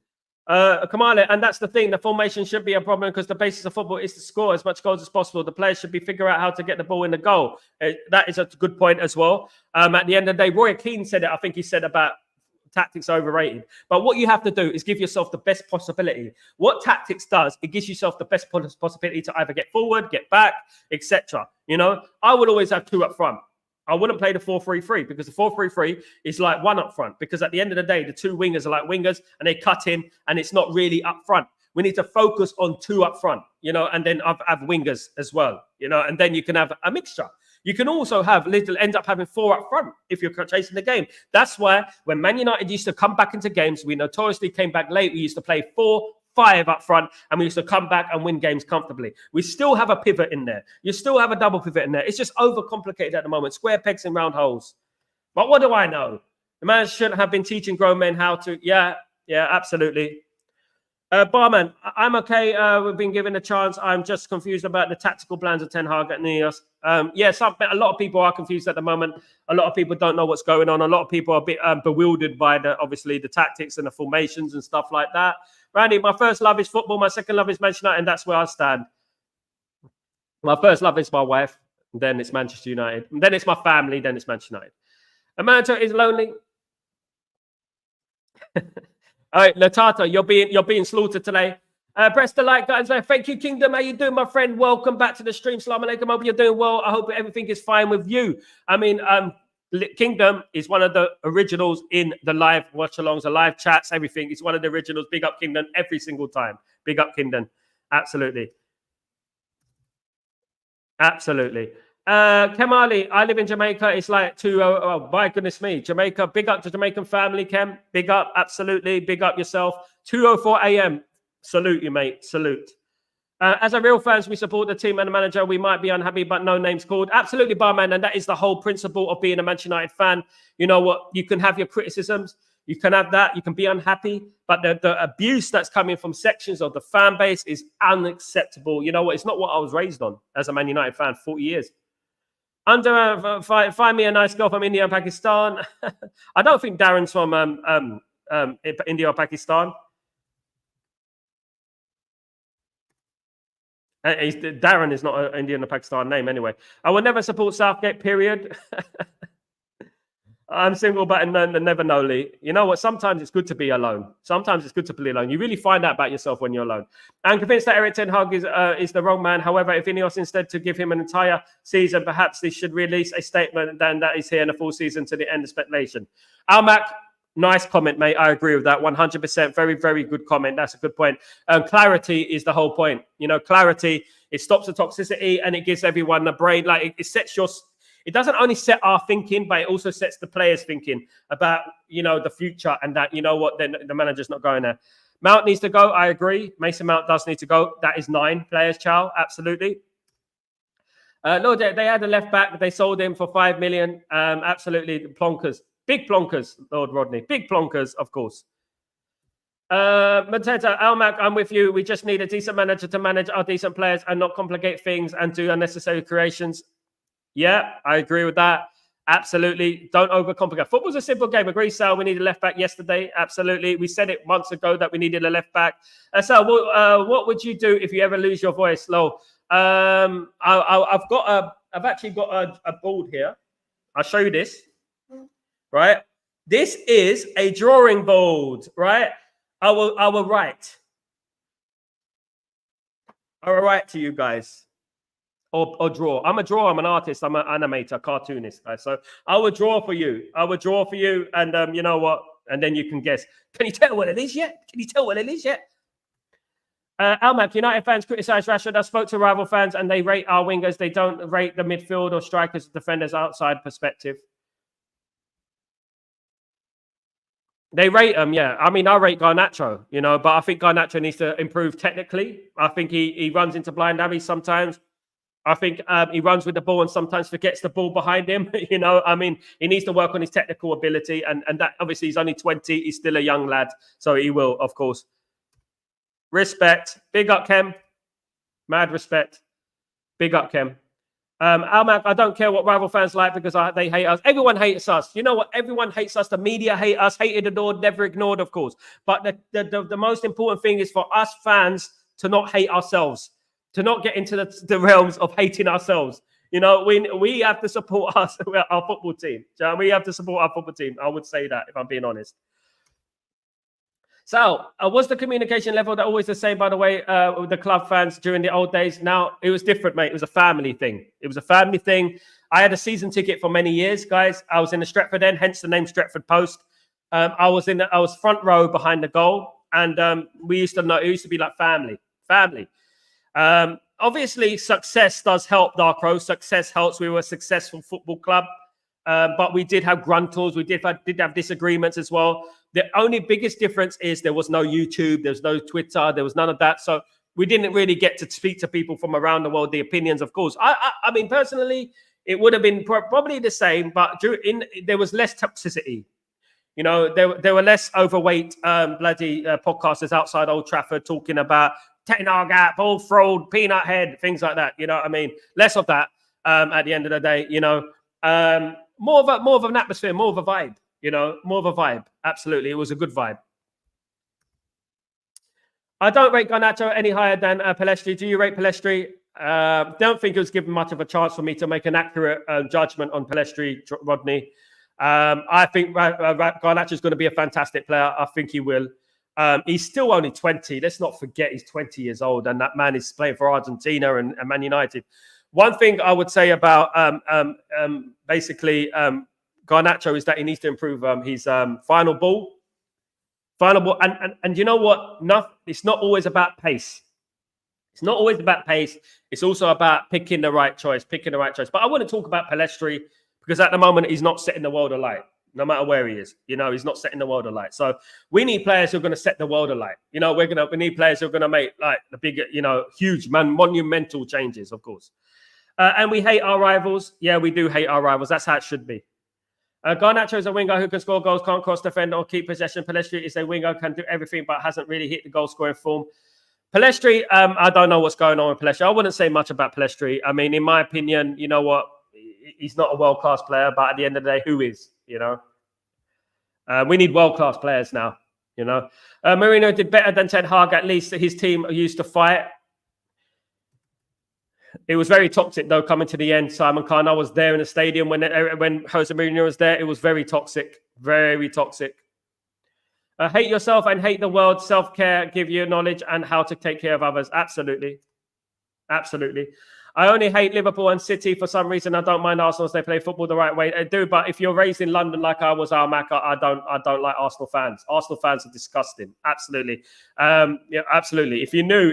Kamala, and that's the thing. The formation should be a problem because the basis of football is to score as much goals as possible. The players should figure out how to get the ball in the goal. That is a good point as well. At the end of the day, Roy Keane said it. I think he said about tactics are overrated. But what you have to do is give yourself the best possibility. What tactics does, it gives yourself the best possibility to either get forward, get back, etc. I would always have two up front. I wouldn't play the 4-3-3 because the 4-3-3 is like one up front, because at the end of the day, the two wingers are like wingers and they cut in and it's not really up front. We need to focus on two up front, and then have wingers as well, and then you can have a mixture. You can also end up having four up front if you're chasing the game. That's why when Man United used to come back into games, we notoriously came back late. We used to play 4-5 up front, and we used to come back and win games comfortably. We still have a pivot in there. You still have a double pivot in there. It's just overcomplicated at the moment. Square pegs in round holes. But what do I know? The man shouldn't have been teaching grown men how to. Yeah, absolutely. Barman, I'm okay. We've been given a chance. I'm just confused about the tactical plans of Ten Hag at Neos. A lot of people are confused at the moment. A lot of people don't know what's going on. A lot of people are a bit bewildered by obviously the tactics and the formations and stuff like that. Randy, my first love is football. My second love is Manchester United, and that's where I stand. My first love is my wife. Then it's Manchester United. And then it's my family. Then it's Manchester United. Amanda is lonely. All right, Latata, you're being slaughtered today. Press the like button. Thank you, Kingdom. How you doing, my friend? Welcome back to the stream. Salam alaikum. Hope you're doing well. I hope everything is fine with you. I mean, Kingdom is one of the originals in the live watch-alongs, the live chats, everything. It's one of the originals. Big up, Kingdom, every single time. Big up, Kingdom. Absolutely. Absolutely. Kemali, I live in Jamaica. It's like oh my goodness me, Jamaica. Big up to Jamaican family, Kem. Big up, absolutely. Big up yourself. 2:04 a.m. Salute you, mate. Salute. As a real fans, we support the team and the manager. We might be unhappy, but no names called. Absolutely, barman, and that is the whole principle of being a Manchester United fan. You know what? You can have your criticisms. You can have that. You can be unhappy, but the abuse that's coming from sections of the fan base is unacceptable. You know what? It's not what I was raised on as a Man United fan. 40 years. Find me a nice girl from India and Pakistan. I don't think Darren's from India or Pakistan. Darren is not an Indian or Pakistan name anyway. I will never support Southgate, period. I'm single, but never know, Lee. You know what? Sometimes it's good to be alone. Sometimes it's good to be alone. You really find out about yourself when you're alone. I'm convinced that Erik Ten Hag is the wrong man. However, if Ineos instead to give him an entire season, perhaps they should release a statement then that he's here in a full season to the end of speculation. Almac, nice comment, mate. I agree with that 100%. Very, very good comment. That's a good point. Clarity is the whole point. Clarity, it stops the toxicity and it gives everyone a brain. Like it sets your... It doesn't only set our thinking, but it also sets the players thinking about, the future and that, then the manager's not going there. Mount needs to go. I agree. Mason Mount does need to go. That is 9 players, Chow. Absolutely. Lord, they had a left back. They sold him for 5 million. Absolutely. Plonkers. Big plonkers, Lord Rodney. Big plonkers, of course. Mateta, Almac, I'm with you. We just need a decent manager to manage our decent players and not complicate things and do unnecessary creations. Yeah, I agree with that. Absolutely. Don't overcomplicate. Football's a simple game. Agree, Sal. We needed a left back yesterday. Absolutely. We said it months ago that we needed a left back. Sal, what would you do if you ever lose your voice, Lo? I've actually got a board here. I'll show you this. Right. This is a drawing board. Right. I will write. All right to you guys. Or draw. I'm a drawer. I'm an artist. I'm an animator, cartoonist, guys. So I would draw for you. I would draw for you, and you know what? And then you can guess. Can you tell what it is yet? Can you tell what it is yet? Almac, United fans criticise Rashford. I spoke to rival fans, and they rate our wingers. They don't rate the midfield or strikers, defenders outside perspective. They rate him, yeah. I mean, I rate Garnacho, but I think Garnacho needs to improve technically. I think he runs into blind alleys sometimes. I think he runs with the ball and sometimes forgets the ball behind him. I mean, he needs to work on his technical ability. And that obviously he's only 20. He's still a young lad. So he will, of course. Respect. Big up, Kem. Mad respect. Big up, Kem. Almac, I don't care what rival fans like because they hate us. Everyone hates us. You know what? Everyone hates us. The media hate us. Hated, adored, never ignored, of course. But the most important thing is for us fans to not hate ourselves. To not get into the realms of hating ourselves. We have to support our football team. We have to support our football team. I would say that if I'm being honest. So, was the communication level that always the same, by the way, with the club fans during the old days? Now, it was different, mate. It was a family thing. I had a season ticket for many years, guys. I was in the Stretford end, hence the name Stretford Post. I was front row behind the goal, and we used to know it used to be like family. Obviously, success does help Darko. Success helps. We were a successful football club, but we did have gruntles. We did have disagreements as well. The only biggest difference is there was no YouTube, there was no Twitter, there was none of that. So we didn't really get to speak to people from around the world. The opinions, of course. I mean, personally, it would have been probably the same, but there was less toxicity. There were less overweight bloody podcasters outside Old Trafford talking about Ten-Hag gap, ball fraud, peanut head, things like that. You know what I mean? Less of that at the end of the day, more of an atmosphere, more of a vibe, more of a vibe. Absolutely. It was a good vibe. I don't rate Garnacho any higher than Pellistri. Do you rate Pellistri? Don't think it was given much of a chance for me to make an accurate judgment on Pellistri, Rodney. I think Garnacho is going to be a fantastic player. I think he will. He's still only 20. Let's not forget he's 20 years old, and that man is playing for Argentina and Man United. One thing I would say about basically Garnacho is that he needs to improve his final ball. And you know what? It's not always about pace. It's not always about pace. It's also about picking the right choice. But I want to talk about Pellistri because at the moment he's not setting the world alight. No matter where he is, he's not setting the world alight. So we need players who are going to set the world alight. We need players who are going to make like the big, huge, monumental changes, of course. And we hate our rivals. Yeah, we do hate our rivals. That's how it should be. Garnacho is a winger who can score goals, can't cross defend or keep possession. Pellistri is a winger, can do everything, but hasn't really hit the goal scoring form. Pellistri, I don't know what's going on with Pellistri. I wouldn't say much about Pellistri. I mean, in my opinion, you know what? He's not a world-class player, but at the end of the day, who is? We need world-class players now. Mourinho did better than Ten Hag. At least his team used to fight. It was very toxic, though, coming to the end. Simon Khan, I was there in the stadium when Jose Mourinho was there. It was very toxic. Very toxic. Hate yourself and hate the world. Self-care, give you knowledge and how to take care of others. Absolutely. I only hate Liverpool and City for some reason. I don't mind Arsenal as they play football the right way. I do, but if you're raised in London like I was, Armac, I don't like Arsenal fans. Arsenal fans are disgusting. Absolutely. Yeah, absolutely. If you know,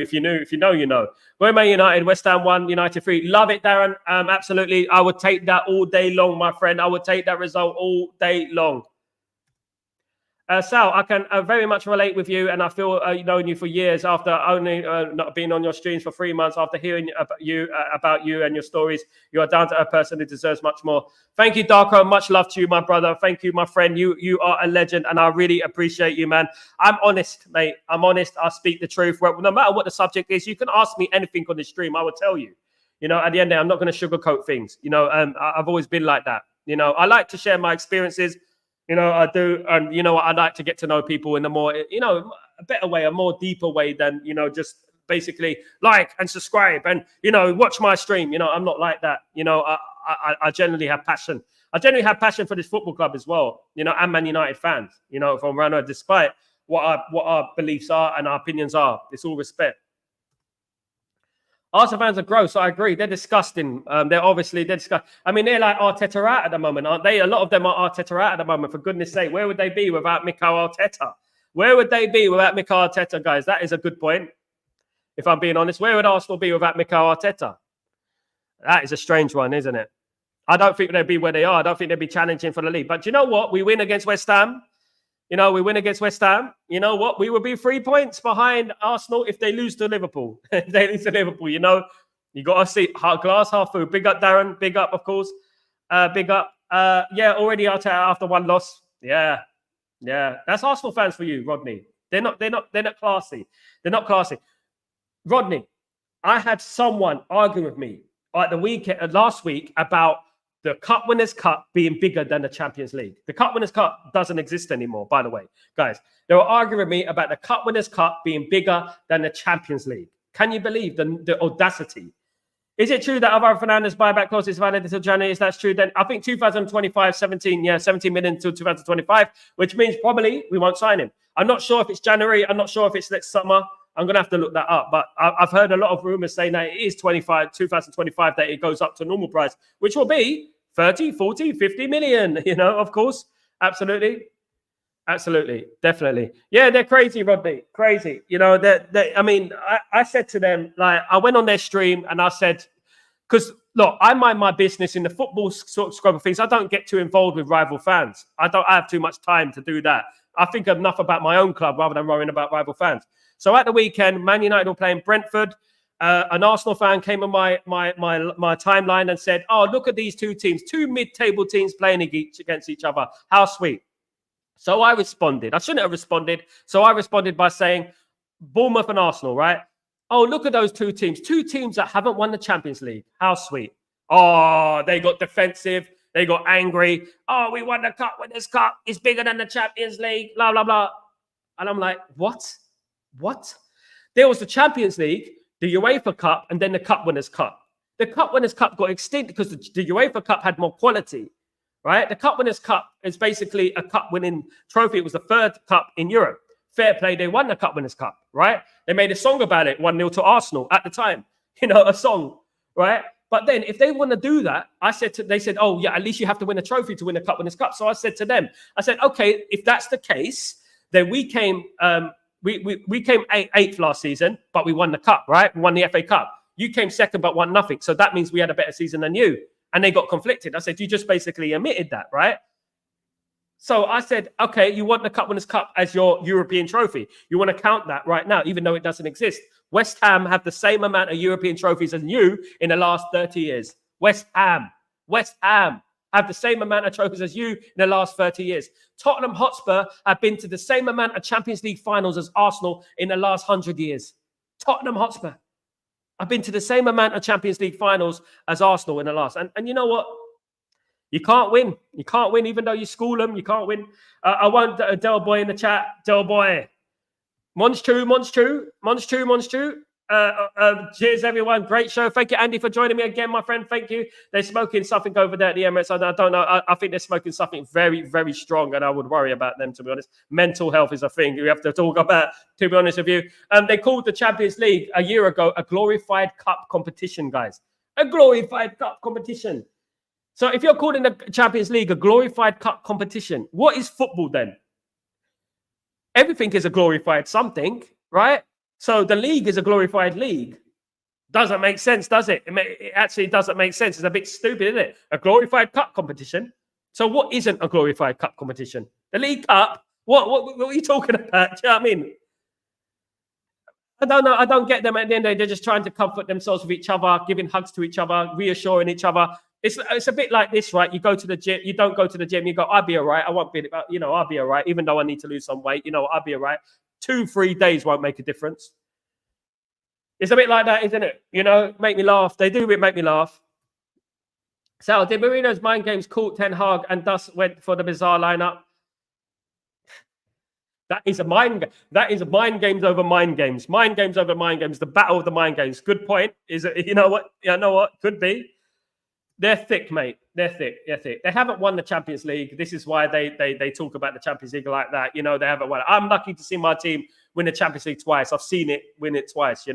you know. We're Man United, West Ham 1, United 3. Love it, Darren. Absolutely. I would take that all day long, my friend. I would take that result all day long. Sal, I can very much relate with you, and I feel known you for years after only not being on your streams for 3 months. After hearing about you and your stories, you are down to a person who deserves much more. Thank you, Darko. Much love to you, my brother. Thank you, my friend. You are a legend, and I really appreciate you, man. I'm honest, mate. I'm honest. I speak the truth. Well, no matter what the subject is, you can ask me anything on this stream. I will tell you. At the end of the day, I'm not going to sugarcoat things. I've always been like that. I like to share my experiences. I do. And, I like to get to know people in a more, a better way, a more deeper way than, just basically like and subscribe and, watch my stream. I'm not like that. I generally have passion. I generally have passion for this football club as well, and Man United fans, from Rano, despite what our beliefs are and our opinions are. It's all respect. Arsenal fans are gross. I agree. They're disgusting. They're disgusting. I mean, they're like Arteta out at the moment, aren't they? A lot of them are Arteta out at the moment. For goodness sake, where would they be without Mikel Arteta? Where would they be without Mikel Arteta, guys? That is a good point. If I'm being honest, where would Arsenal be without Mikel Arteta? That is a strange one, isn't it? I don't think they'd be where they are. I don't think they'd be challenging for the league. But you know what? We win against West Ham. We win against West Ham. You know what? We will be 3 points behind Arsenal if they lose to Liverpool. If they lose to Liverpool, you got to see glass half full. Big up, Darren. Big up, of course. Big up. Already after one loss. Yeah. That's Arsenal fans for you, Rodney. They're not classy. They're not classy. Rodney, I had someone argue with me at the weekend last week about the Cup Winners' Cup being bigger than the Champions League. The Cup Winners' Cup doesn't exist anymore, by the way. Guys, they were arguing with me about the Cup Winners' Cup being bigger than the Champions League. Can you believe the audacity? Is it true that Alvaro Fernandez buyback clause is valid until January? If that's true, then I think 2025, 17 million until 2025, which means probably we won't sign him. I'm not sure if it's January. I'm not sure if it's next summer. I'm going to have to look that up. But I've heard a lot of rumors saying that it is 2025 that it goes up to normal price, which will be 30, 40, 50 million, of course. Absolutely. Definitely. Yeah, they're crazy, Rodney. Crazy. I said to them, like, I went on their stream and I said, because look, I mind my business in the football sort of scope of things. I don't get too involved with rival fans. I have too much time to do that. I think enough about my own club rather than worrying about rival fans. So at the weekend, Man United were playing Brentford. An Arsenal fan came on my timeline and said, "Oh, look at these two teams, two mid-table teams playing against each other. How sweet." So I responded. I shouldn't have responded. So I responded by saying, Bournemouth and Arsenal, right? Oh, look at those two teams that haven't won the Champions League. How sweet. Oh, they got defensive. They got angry. Oh, we won the Cup Winners' Cup. It's bigger than the Champions League. Blah, blah, blah. And I'm like, what? There was the Champions League, the UEFA Cup, and then the Cup Winners' Cup. The Cup Winners' Cup got extinct because the UEFA Cup had more quality, right? The Cup Winners' Cup is basically a cup-winning trophy. It was the third cup in Europe. Fair play, they won the Cup Winners' Cup, right? They made a song about it, 1-0 to Arsenal at the time. A song, right? But then if they want to do that, they said, oh, yeah, at least you have to win a trophy to win the Cup Winners' Cup. So I said to them, okay, if that's the case, then we came we came eighth last season, but we won the cup, right? We won the FA Cup. You came second, but won nothing. So that means we had a better season than you. And they got conflicted. I said, you just basically admitted that, right? So I said, okay, you want the Cup Winners' Cup as your European trophy. You want to count that right now, even though it doesn't exist. West Ham have the same amount of European trophies as you in the last 30 years. West Ham have the same amount of trophies as you in the last 30 years. Tottenham Hotspur have been to the same amount of Champions League finals as Arsenal in the last 100 years. Tottenham Hotspur have been to the same amount of Champions League finals as Arsenal in the last. And you know what? You can't win. You can't win, even though you school them. You can't win. I want Del Boy in the chat. Del Boy. Mon's true. Cheers, everyone. Great show. Thank you, Andy, for joining me again, my friend. Thank you. They're smoking something over there at the Emirates. I don't know. I think they're smoking something very, very strong, and I would worry about them, to be honest. Mental health is a thing we have to talk about, to be honest with you. They called the Champions League a year ago a glorified cup competition, guys. A glorified cup competition. So if you're calling the Champions League a glorified cup competition, what is football then? Everything is a glorified something, right? So the league is a glorified league. Doesn't make sense, does it? It actually doesn't make sense. It's a bit stupid, isn't it? A glorified cup competition. So what isn't a glorified cup competition? The League Cup? What are you talking about? Do you know what I mean? I don't know. I don't get them at the end of the day. They're just trying to comfort themselves with each other, giving hugs to each other, reassuring each other. It's a bit like this, right? You go to the gym, you don't go to the gym, you go, I'll be all right. I won't be, I'll be all right, even though I need to lose some weight, I'll be all right. 2-3 days won't make a difference. It's a bit like that, isn't it? Make me laugh. They do make me laugh. So did Mourinho's mind games caught Ten Hag and thus went for the bizarre lineup? That is mind games over mind games. Mind games over mind games. The battle of the mind games. Good point. Is it? You know what? Could be. They're thick, mate. They're thick. They haven't won the Champions League. This is why they talk about the Champions League like that. They haven't won it. I'm lucky to see my team win the Champions League twice. I've seen it win it twice,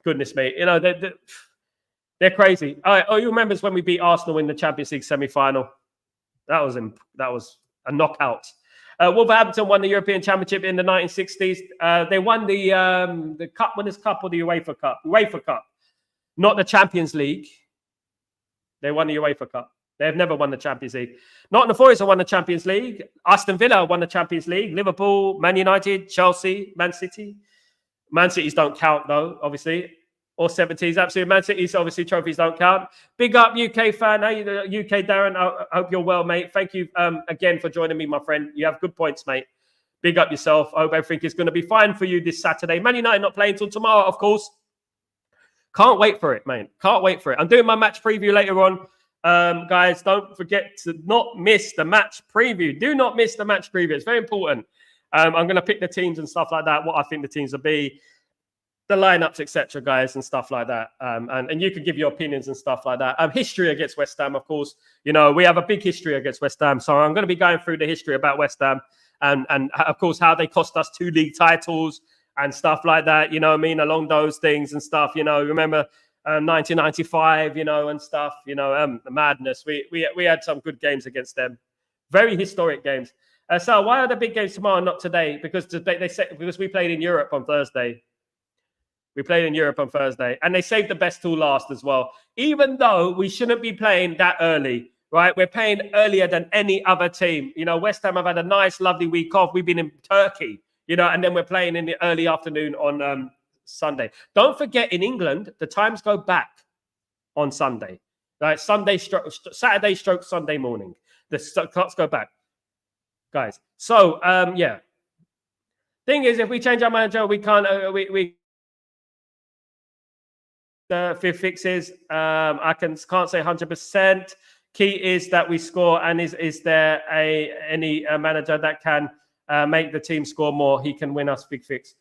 goodness me. You know, they're crazy. Oh, you remember when we beat Arsenal in the Champions League semi-final? That was a knockout. Wolverhampton won the European Championship in the 1960s. They won the Cup Winners' Cup or the UEFA Cup? UEFA Cup, not the Champions League. They won the UEFA Cup. They have never won the Champions League. Nottingham Forest have won the Champions League. Aston Villa won the Champions League. Liverpool, Man United, Chelsea, Man City. Man Cities don't count, though, obviously. Or 70s, absolutely. Man City's obviously trophies don't count. Big up, UK fan. How you UK, Darren? I hope you're well, mate. Thank you again for joining me, my friend. You have good points, mate. Big up yourself. I hope everything is going to be fine for you this Saturday. Man United not playing until tomorrow, of course. Can't wait for it, mate. Can't wait for it. I'm doing my match preview later on. Guys, don't forget to not miss the match preview. Do not miss the match preview. It's very important. I'm going to pick the teams and stuff like that, what I think the teams will be, the lineups, etc., guys, and stuff like that. And you can give your opinions and stuff like that. History against West Ham, of course. You know, we have a big history against West Ham. So I'm going to be going through the history about West Ham and of course, how they cost us 2 league titles and stuff like that. You know what I mean? Along those things and stuff. You know, remember 1995, you know, and stuff. You know, the madness. We had some good games against them. Very historic games. So why are the big games tomorrow, not today? Because because we played in Europe on Thursday. We played in Europe on Thursday, and they saved the best till last as well. Even though we shouldn't be playing that early, right? We're playing earlier than any other team. You know, West Ham have had a nice, lovely week off. We've been in Turkey, you know, and then we're playing in the early afternoon on Sunday. Don't forget, in England, the times go back on Sunday. Right? Saturday stroke Sunday morning. The clocks go back, guys. So, yeah. Thing is, if we change our manager, we can't. Fifth fixes. I can't say 100%. Key is that we score, and is there any manager that can make the team score more? He can win us big fix.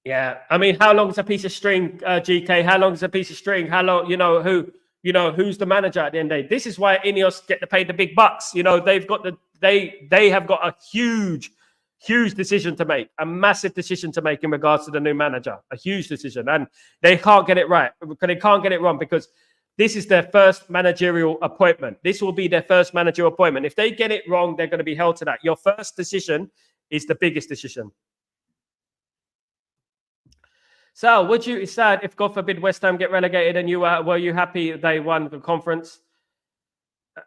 Yeah, I mean, how long is a piece of string, GK? How long is a piece of string? How long? Who's the manager at the end of the day? This is why Ineos get to pay the big bucks. You know, they've got they have got a huge decision to make, a massive decision to make in regards to the new manager, a huge decision. And they can't get it right. They can't get it wrong because this is their first managerial appointment. This will be their first managerial appointment. If they get it wrong, they're going to be held to that. Your first decision is the biggest decision. So, it's sad if, God forbid, West Ham get relegated and were you happy they won the conference?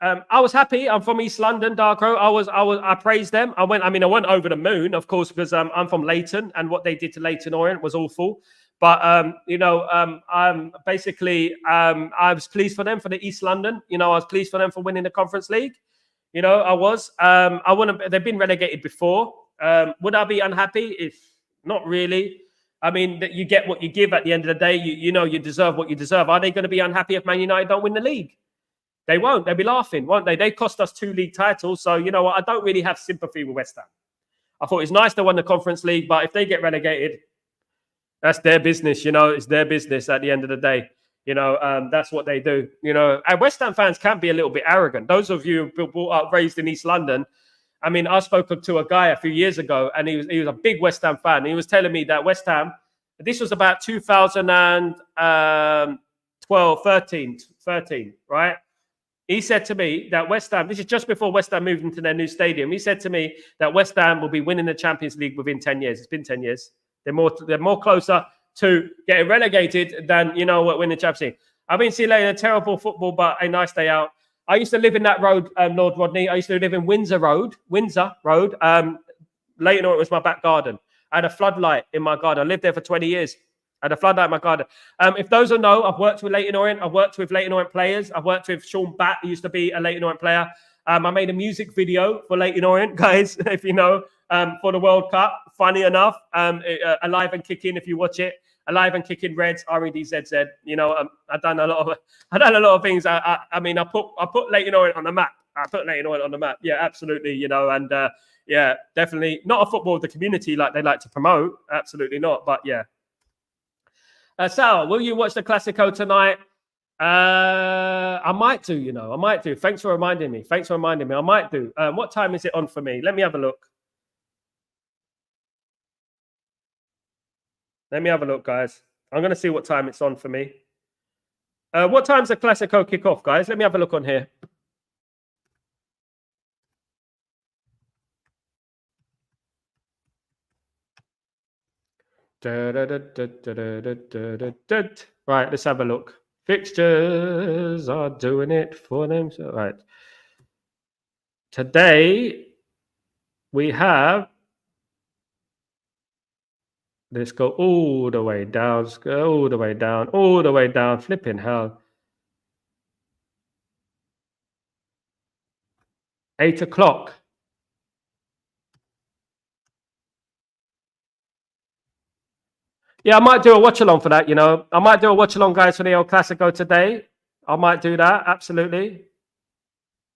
I was happy. I'm from East London, Darko. I praised them. I went over the moon, of course, because I'm from Leighton, and what they did to Leighton Orient was awful. But I was pleased for them for the East London. You know, I was pleased for them for winning the Conference League. You know, I was. They've been relegated before. Would I be unhappy? If not, really. I mean, you get what you give at the end of the day. You deserve what you deserve. Are they going to be unhappy if Man United don't win the league? They won't. They'll be laughing, won't they? They cost us 2 league titles. So, you know what? I don't really have sympathy with West Ham. I thought it's nice they won the Conference League, but if they get relegated, that's their business. You know, it's their business at the end of the day. You know, that's what they do. You know, and West Ham fans can be a little bit arrogant. Those of you who are raised in East London, I mean, I spoke to a guy a few years ago, and he was a big West Ham fan. He was telling me that West Ham, this was about 2012, 13, right? He said to me that West Ham, this is just before West Ham moved into their new stadium. He said to me that West Ham will be winning the Champions League within 10 years. It's been 10 years. They're more closer to getting relegated than, winning the Champions League. I've been seeing a terrible football, but a nice day out. I used to live in that road, Lord Rodney. I used to live in Windsor Road. Leighton Orient was my back garden. I had a floodlight in my garden. I lived there for 20 years. I had a floodlight in my garden. If those who know, I've worked with Leighton Orient. I've worked with Leighton Orient players. I've worked with Sean Batt, who used to be a Leighton Orient player. I made a music video for Leighton Orient, guys, if you know, for the World Cup. Funny enough, Alive and Kicking, if you watch it. Alive and Kicking Reds, REDZZ. You know, I've done a lot of things. I put Leighton Orient on the map. Yeah, absolutely. You know, and yeah, definitely not a football of the community like they like to promote. Absolutely not. But yeah. Sal, will you watch the Classico tonight? I might do, I might do. Thanks for reminding me. I might do. What time is it on for me? Let me have a look. Let me have a look, guys. I'm going to see what time it's on for me. What time's the Classico kick off, guys? Let me have a look on here. Right, let's have a look. Fixtures are doing it for them. So, right. Today, we have... Let's go all the way down. Let's go all the way down. All the way down. Flipping hell. 8 o'clock. Yeah, I might do a watch-along for that, you know. I might do a watch-along, guys, for the El Clasico today. I might do that, absolutely.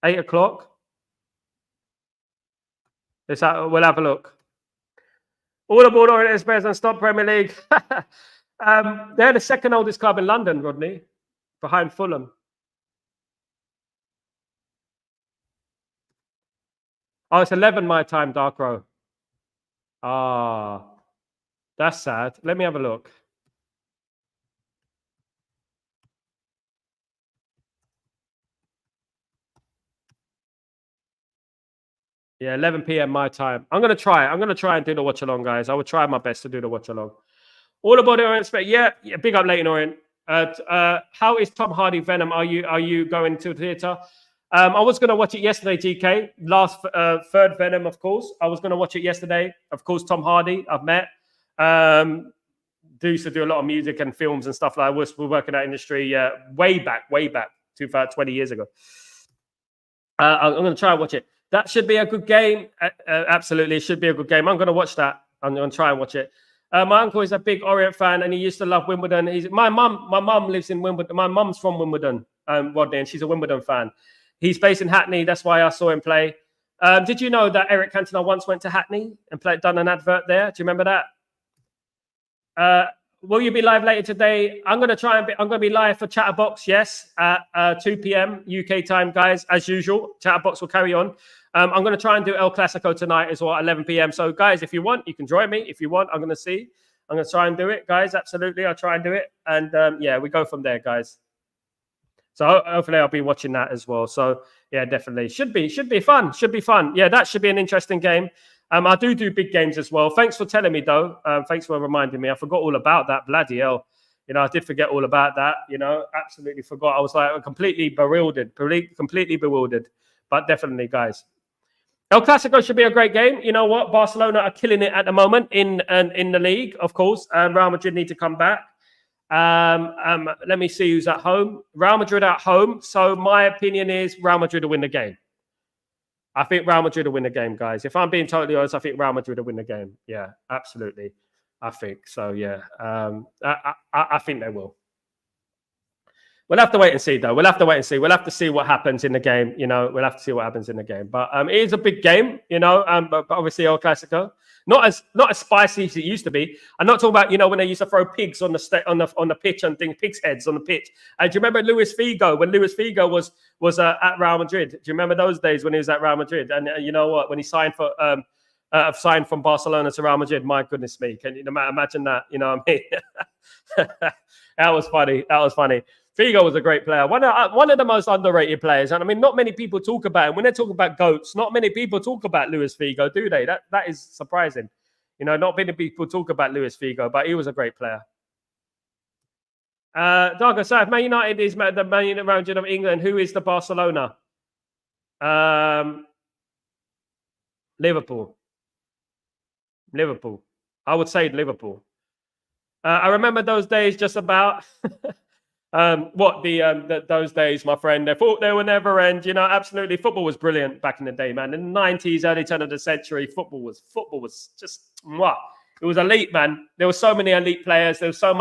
8 o'clock. We'll have a look. All aboard Orient Express and stop Premier League. They're the second oldest club in London, Rodney, behind Fulham. Oh, it's 11 my time, Dark Row. Ah, that's sad. Let me have a look. Yeah, 11 p.m. my time. I'm going to try. I'm going to try and do the watch along, guys. I will try my best to do the watch along. All about the Orient. Yeah, big up Leighton Orient. How is Tom Hardy Venom? Are you going to the theatre? I was going to watch it yesterday, GK. Third Venom, of course. I was going to watch it yesterday. Of course, Tom Hardy, I've met. Used to do a lot of music and films and stuff like that. We're working in that industry way back, 20 years ago. I'm going to try and watch it. That should be a good game. Absolutely, it should be a good game. I'm going to watch that. I'm going to try and watch it. My uncle is a big Orient fan, and he used to love Wimbledon. My mum lives in Wimbledon. My mum's from Wimbledon, Rodney, and she's a Wimbledon fan. He's based in Hackney. That's why I saw him play. Did you know that Eric Cantona once went to Hackney and done an advert there? Do you remember that? Will you be live later today? I'm going to be live for Chatterbox, yes, at 2 p.m. UK time, guys, as usual. Chatterbox will carry on. I'm going to try and do El Clasico tonight as well at 11 p.m. So, guys, if you want, you can join me. If you want, I'm going to see. I'm going to try and do it, guys. Absolutely, I'll try and do it. And, yeah, we go from there, guys. So, hopefully, I'll be watching that as well. So, yeah, definitely. Should be fun. Should be fun. Yeah, that should be an interesting game. I do big games as well. Thanks for telling me, though. Thanks for reminding me. I forgot all about that. Bloody hell. You know, I did forget all about that. You know, absolutely forgot. I was like completely bewildered. But definitely, guys. El Clasico should be a great game. You know what? Barcelona are killing it at the moment in the league, of course. Real Madrid need to come back. Let me see who's at home. Real Madrid at home. So my opinion is Real Madrid will win the game. I think Real Madrid will win the game, guys. If I'm being totally honest, I think Real Madrid will win the game. Yeah, absolutely. I think so, yeah. I think they will. We'll have to wait and see, though. We'll have to wait and see. We'll have to see what happens in the game. You know, we'll have to see what happens in the game. But it is a big game, you know, but obviously El Clasico. Not as spicy as it used to be. I'm not talking about, you know, when they used to throw pigs on the pitch and things, pigs' heads on the pitch. Do you remember Luis Figo, when Luis Figo was at Real Madrid? Do you remember those days when he was at Real Madrid? And you know what? When he signed from Barcelona to Real Madrid, my goodness me. Can you imagine that? You know what I mean? That was funny. Figo was a great player. One of the most underrated players. And I mean, not many people talk about him. When they talk about GOATs, not many people talk about Luis Figo, do they? That is surprising. You know, not many people talk about Luis Figo, but he was a great player. Dargo South, Man United is the Man United of England. Who is the Barcelona? Liverpool. I would say Liverpool. I remember those days just about. Those days, my friend, they thought they would never end. You know, absolutely, football was brilliant back in the day, man. In the 90s, early turn of the century, football was just mwah. It was elite, man. There were so many elite players. There was so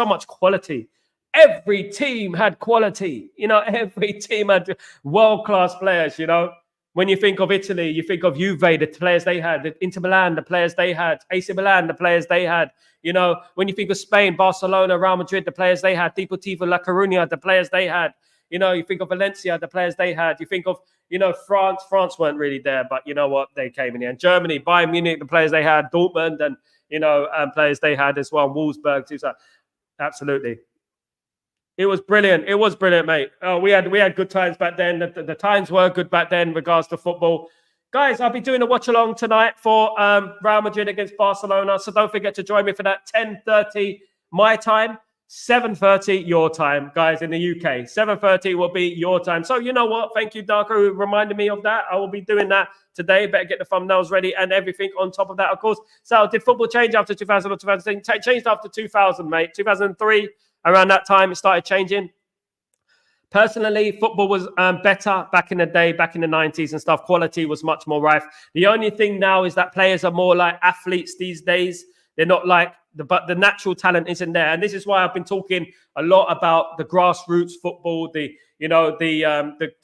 much quality. Every team had quality. You know, every team had world-class players. You know, when you think of Italy, you think of Juve, the players they had, Inter Milan, the players they had, AC Milan, the players they had. You know, when you think of Spain, Barcelona, Real Madrid, the players they had, Deportivo La Coruña, the players they had. You know, you think of Valencia, the players they had. You think of, you know, France weren't really there, but you know what? They came in the end. Germany, Bayern Munich, the players they had, Dortmund, and, players they had as well. Wolfsburg too. So absolutely. It was brilliant. It was brilliant, mate. We had good times back then. The times were good back then in regards to football. Guys, I'll be doing a watch-along tonight for Real Madrid against Barcelona. So don't forget to join me for that. 10:30 my time, 7:30 your time, guys, in the UK. 7:30 will be your time. So you know what? Thank you, Darko, who reminded me of that. I will be doing that today. Better get the thumbnails ready and everything on top of that, of course. So did football change after 2000 or 2010? Changed after 2000, mate. 2003. Around that time, it started changing. Personally, football was better back in the day, back in the 90s and stuff. Quality was much more rife. The only thing now is that players are more like athletes these days. They're not like, but the natural talent isn't there. And this is why I've been talking a lot about the grassroots football, the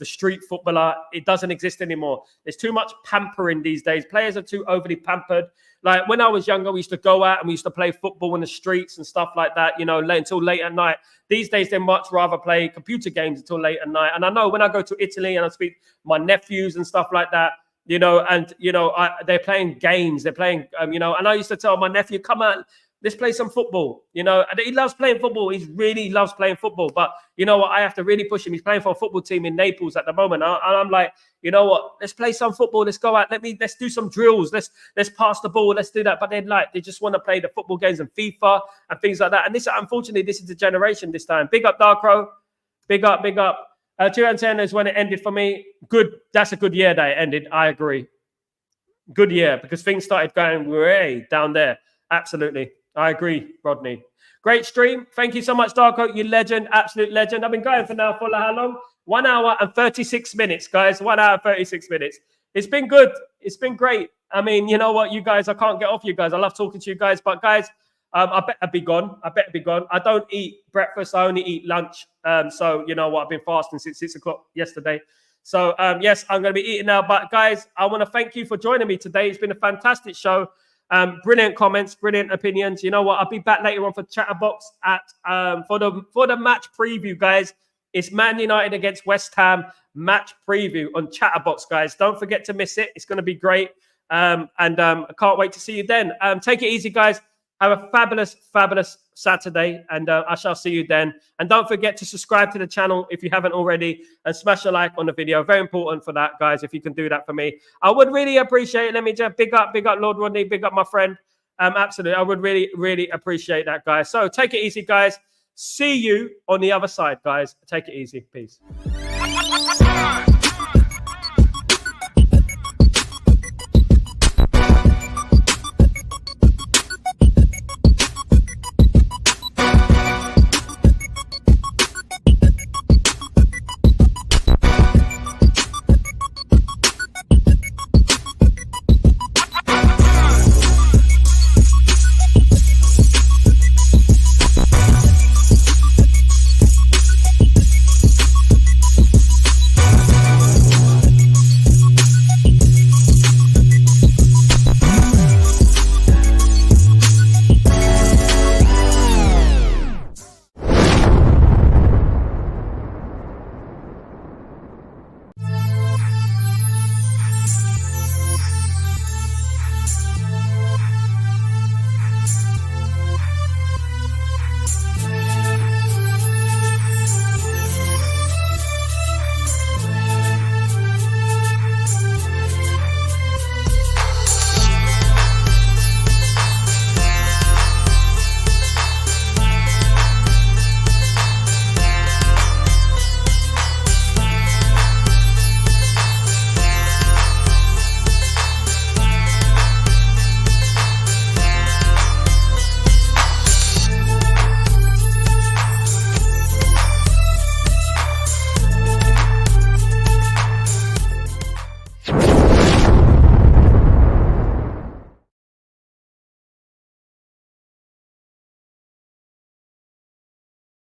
street footballer. It doesn't exist anymore. There's too much pampering these days. Players are too overly pampered. Like when I was younger, we used to go out and we used to play football in the streets and stuff like that, until late at night. These days, they much rather play computer games until late at night. And I know when I go to Italy and I speak to my nephews and stuff like that, they're playing games. They're playing, and I used to tell my nephew, come out, let's play some football, and he loves playing football. He really loves playing football. But you know what? I have to really push him. He's playing for a football team in Naples at the moment. And I'm like, you know what? Let's play some football. Let's go out. Let's do some drills. Let's pass the ball. Let's do that. But they just want to play the football games and FIFA and things like that. And unfortunately, this is the generation this time. Big up, Darkro. Big up, big up. 2010 is when it ended for me. Good. That's a good year that it ended. I agree. Good year because things started going way down there. Absolutely. I agree, Rodney. Great stream. Thank you so much, Darko. You legend, absolute legend. I've been going for how long? 1 hour and 36 minutes, guys. 1 hour and 36 minutes. It's been good. It's been great. I mean, you know what, you guys, I can't get off you guys. I love talking to you guys. But guys, I better be gone. I don't eat breakfast. I only eat lunch. So you know what, I've been fasting since 6 o'clock yesterday. So yes, I'm going to be eating now. But guys, I want to thank you for joining me today. It's been a fantastic show. Brilliant comments, brilliant opinions. You know what? I'll be back later on for Chatterbox for the match preview, guys. It's Man United against West Ham match preview on Chatterbox, guys. Don't forget to miss it. It's going to be great. I can't wait to see you then. Take it easy, guys. Have a fabulous, fabulous Saturday, and I shall see you then. And don't forget to subscribe to the channel if you haven't already, and smash a like on the video. Very important for that, guys, if you can do that for me. I would really appreciate it. Let me just big up Lord Rodney, big up my friend. Absolutely, I would really, really appreciate that, guys. So take it easy, guys. See you on the other side, guys. Take it easy. Peace.